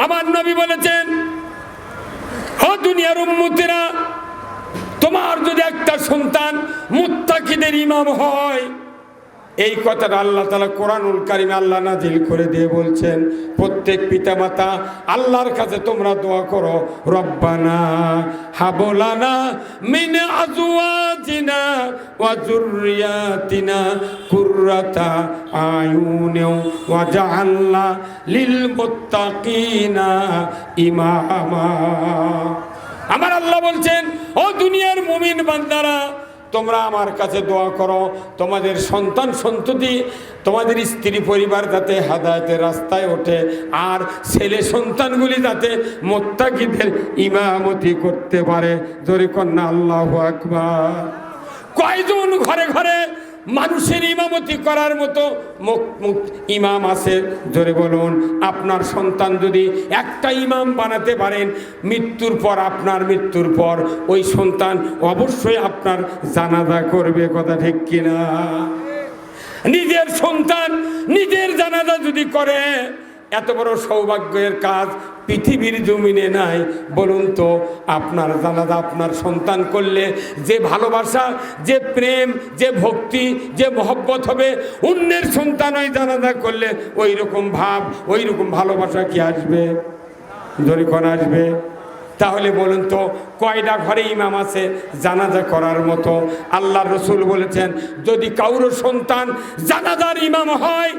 আমার নবী বলেছেন, ও দুনিয়ার উম্মতেরা, তোমার যদি একটা সন্তান মুত্তাকিদের ইমাম হয়, এই কথাটা আল্লাহ তাআলা কোরআনুল কারীমে আল্লাহ নাজিল করে দিয়ে বলছেন, প্রত্যেক পিতামাতা আল্লাহর কাছে তোমরা দোয়া করো, রব্বানা হাবলানা মিন আজওয়াজিনা ওয়া যুররিয়াতিনা কুররাতা আয়ুনিন ওয়াজআলনা লিল মুত্তাকিনা ইমামা। আমার আল্লাহ বলছেন, ও দুনিয়ার মুমিন বান্দারা, তোমরা আমার কাছে দোয়া করো, তোমাদের সন্তান সন্ততি, তোমাদের স্ত্রী পরিবার যাতে হেদায়েতের রাস্তায় ওঠে, আর ছেলে সন্তানগুলি যাতে মুত্তাকিদের ইমামতি করতে পারে। জোরে কন্যা আল্লাহু আকবার। কয়জন ঘরে ঘরে মানুষের ইমামতি করার মতো ইমাম আছে? জোরে বলুন। আপনার সন্তান যদি একটা ইমাম বানাতে পারেন, মৃত্যুর পর, আপনার মৃত্যুর পর ওই সন্তান অবশ্যই আপনার জানাজা করবে। কথা ঠিক কিনা? নিজের সন্তান নিজের জানাজা যদি করে, এত বড় সৌভাগ্যের কাজ পৃথিবীর জমিনে নাই। বলুন তো, আপনার জানাজা আপনার সন্তান করলে যে ভালোবাসা, যে প্রেম, যে ভক্তি, যে মহব্বত হবে, অন্যের সন্তান ওই জানাজা করলে ওই রকম ভাব, ওই রকম ভালোবাসা কি আসবে? যখন আসবে। তাহলে বলুন তো, কয়টা ঘরে ইমাম আছে জানাজা করার মতো? আল্লাহর রাসূল বলেছেন, যদি কাউর সন্তান জানাজার ইমাম হয়,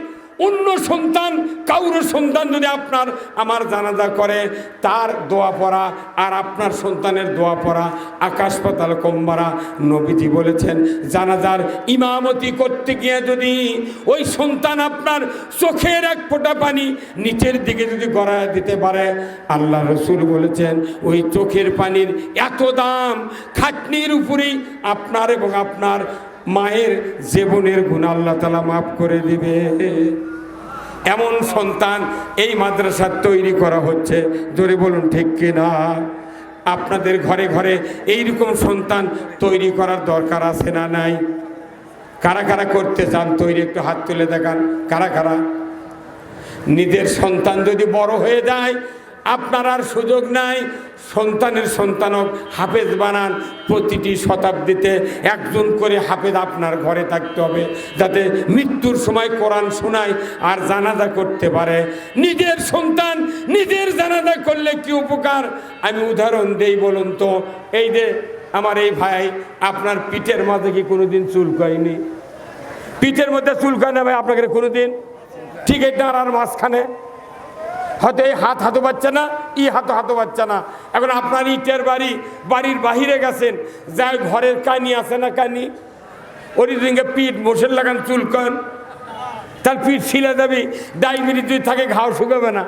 অন্য সন্তান, কাউর সন্তান যদি আপনার আমার জানাজা করে, তার দোয়া পড়া আর আপনার সন্তানের দোয়া পড়া আকাশ পাতাল কম্বারা। নবীজি বলেছেন, জানাজার ইমামতি করতে গিয়ে যদি ওই সন্তান আপনার চোখের এক ফোঁটা পানি নিচের দিকে যদি গড়ায় দিতে পারে, আল্লাহ রাসূল বলেছেন, ওই চোখের পানির এত দাম, খাটনির উপরেই আপনার এবং আপনার মায়ের জীবনের গুনাহ আল্লাহ তাআলা মাফ করে দিবে। এমন সন্তান এই মাদ্রাসার তৈরি করা হচ্ছে, জোরে বলুন ঠিক কিনা? আপনাদের ঘরে ঘরে এইরকম সন্তান তৈরি করার দরকার আছে না নাই? কারা কারা করতে চান তৈরি? একটু হাত তুলে দেখান, কারা কারা? নিজের সন্তান যদি বড় হয়ে যায়, আপনার আর সুযোগ নাই। সন্তানের সন্তানক হাফেজ বানান। প্রতিটি শতাব্দীতে একজন করে হাফেজ আপনার ঘরে থাকতে হবে, যাতে মৃত্যুর সময় কোরআন শোনায় আর জানাজা করতে পারে। নিজের সন্তান নিজের জানাজা করলে কি উপকার, আমি উদাহরণ দেই বলুন তো। এই যে আমার এই ভাই, আপনার পিঠের মাঝে কি কোনোদিন চুলকায়নি? পিঠের মধ্যে চুলকায় না ভাই আপনাকে কোনোদিন? ঠিক এই ডাঁড়ার মাঝখানে হয়তো এই হাত হাতে পাচ্ছে না, ই হাতে হাতে পাচ্ছে না। এখন আপনার ইটের বাড়ির বাহিরে গেছেন, যাই ঘরের কানি আছে না, কানি ওর দিকে পিঠ বসে লাগান চুলকান, তার পিঠ ছিলে যাবি, ডায়াবেটিস যদি থাকে ঘাও শুকাবে না।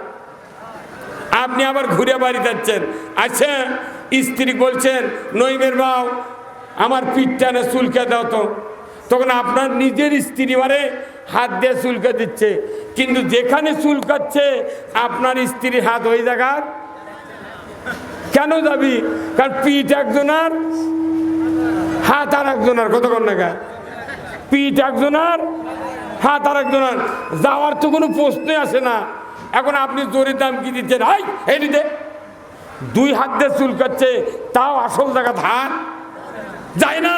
আপনি আবার ঘুরে বাড়ি যাচ্ছেন, আচ্ছা স্ত্রী বলছেন নইমের বাউ আমার পিঠটা না চুলকে দাও তো, তখন আপনার নিজের স্ত্রী মারে হাত দিয়ে চুলকে দিচ্ছে, কিন্তু যেখানে চুলকাচ্ছে আপনার স্ত্রীর হাত ওই জায়গার কেন যাবি? কারণ পিঠ একজনের, হাত আর একজনের। কতক্ষণ টাকা? পিঠ একজনের, হাত আর একজনের, যাওয়ার তো কোনো প্রশ্নই আসে না। এখন আপনি জোরের দাম কি দিচ্ছেন? হাই এই দিতে দুই হাত দিয়ে চুলকাচ্ছে, তাও আসল জায়গা হাত যায় না।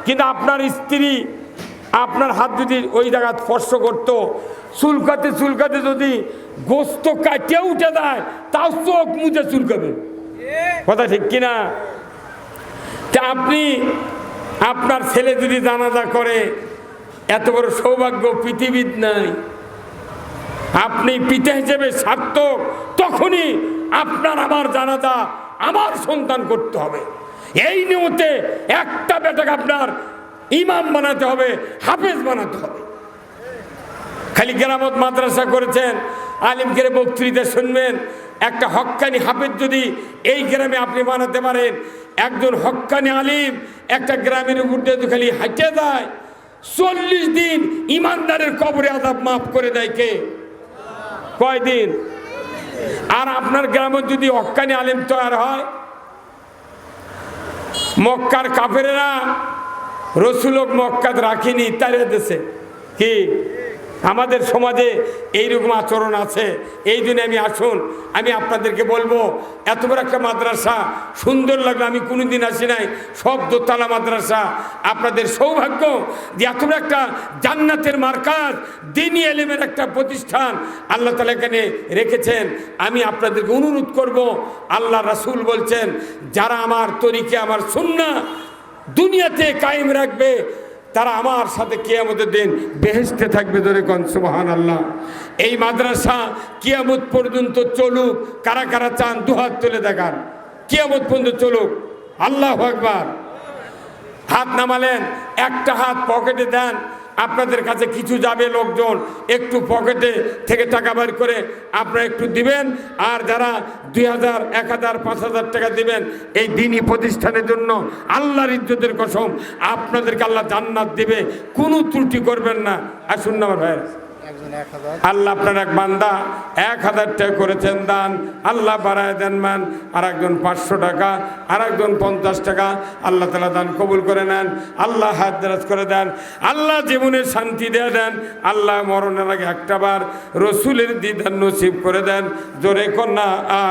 কিন্তু আপনার স্ত্রী আপনার হাত যদি ওই জায়গা স্পর্শ করতো, চুলকাতে চুলকাতে যদি গোস্ত কাটিয়ে উঠে দেয়, তাও চোখ মুছে চুলকাবে। কথা ঠিক কিনা? তা আপনি আপনার ছেলে যদি জানাজা করে, এত বড় সৌভাগ্য পৃথিবীর নাই। আপনি পিতা হিসেবে সার্থক তখনই আপনার আমার জানাজা আমার সন্তান করতে হবে। এই নিয়তে একটা বেটাকে আপনার ইমাম বানাতে হবে, হাফেজ বানাতে হবে। খালি কেরামত মাদ্রাসা করেছেন, আলিমকে বক্তৃতা শুনবেন। একটা হক্কানি হাফেজ যদি এই গ্রামে আপনি বানাতে পারেন, একজন হক্কানি আলিম একটা গ্রামের উপর দিয়ে খালি হাঁটে যায়, 40 দিন ইমানদারের কবরে আযাব মাফ করে দেয় কে? কয়দিন? আর আপনার গ্রামে যদি হক্কানি আলিম তৈরি হয়, মক্কার কাফেরেরা রসুলক মক্কাত রাখিনি, তারে দেশে কি আমাদের সমাজে এইরকম আচরণ আছে। এই জন্য আমি আসুন, আমি আপনাদেরকে বলবো, এত বড় একটা মাদ্রাসা সুন্দর লাগলো, আমি কোনোদিন আসি নাই, সব দোতলা মাদ্রাসা। আপনাদের সৌভাগ্য যে এত বড় একটা জান্নাতের মার্কাজ, দ্বীনি ইলমের একটা প্রতিষ্ঠান আল্লাহ তাআলা এখানে রেখেছেন। আমি আপনাদেরকে অনুরোধ করব, আল্লাহ রাসূল বলছেন, যারা আমার তরিকে আমার সুন্নাহ দুনিয়াতে কায়েম রাখবে, তারা আমার সাথে কিয়ামতের দিন বেহেশতে থাকবে। ধরে কোন সুবহানাল্লাহ। এই মাদ্রাসা কিয়ামত পর্যন্ত চলুক। কারা কারা চান দুহাত তুলে দেখান, কিয়ামত পর্যন্ত চলুক। আল্লাহু আকবার। হাত নামালেন, একটা হাত পকেটে দেন, আপনাদের কাছে কিছু যাবে লোকজন, একটু পকেটে থেকে টাকা বের করে আপনারা একটু দিবেন। আর যারা 2000, 1000, 5000 টাকা দিবেন এই দ্বীনি প্রতিষ্ঠানের জন্য, আল্লাহর ইজ্জতের কসম আপনাদেরকে আল্লাহ জান্নাত দিবে, কোনো ত্রুটি করবেন না। আসুন না আমার ভাই, আল্লাহ আপনার এক বান্দা 1000 টাকা করেছেন দান, আল্লাহ বাড়ায় দেন মান। আর একজন 500 টাকা, আর একজন 50 টাকা, আল্লাহ তাআলা দান কবুল করে নেন। আল্লাহ হাত দারাজ করে দেন, আল্লাহ জীবনের শান্তি দিয়ে দেন। আল্লাহ মরণের আগে একটাবার রসুলের দিদার নসিব করে দেন। জোরে কন্যা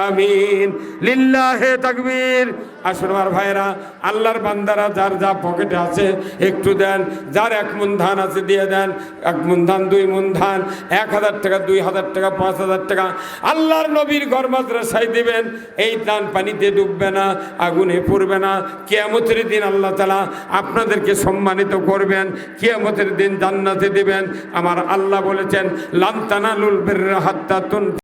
আমিন, লিল্লাহে তাকবীর। আসুন আমার ভাইরা, আল্লাহর বান্দারা যার যা পকেটে আছে একটু দেন। যার 1 মণ ধান আছে দিয়ে দেন, 1 মণ ধান, 2 মণ ধান, 1000 টাকা, 2000 টাকা, 5000 টাকা আল্লাহর নবীর ঘর মাদ্রাসায় দিবেন। এই দান পানিতে ডুববে না, আগুনে পড়বে না। কিয়ামতের দিন আল্লাহ তাআলা আপনাদেরকে সম্মানিত করবেন, কিয়ামতের দিন জান্নাতে দিবেন। আমার আল্লাহ বলেছেন, লান তানালুল বিররা হাত্তা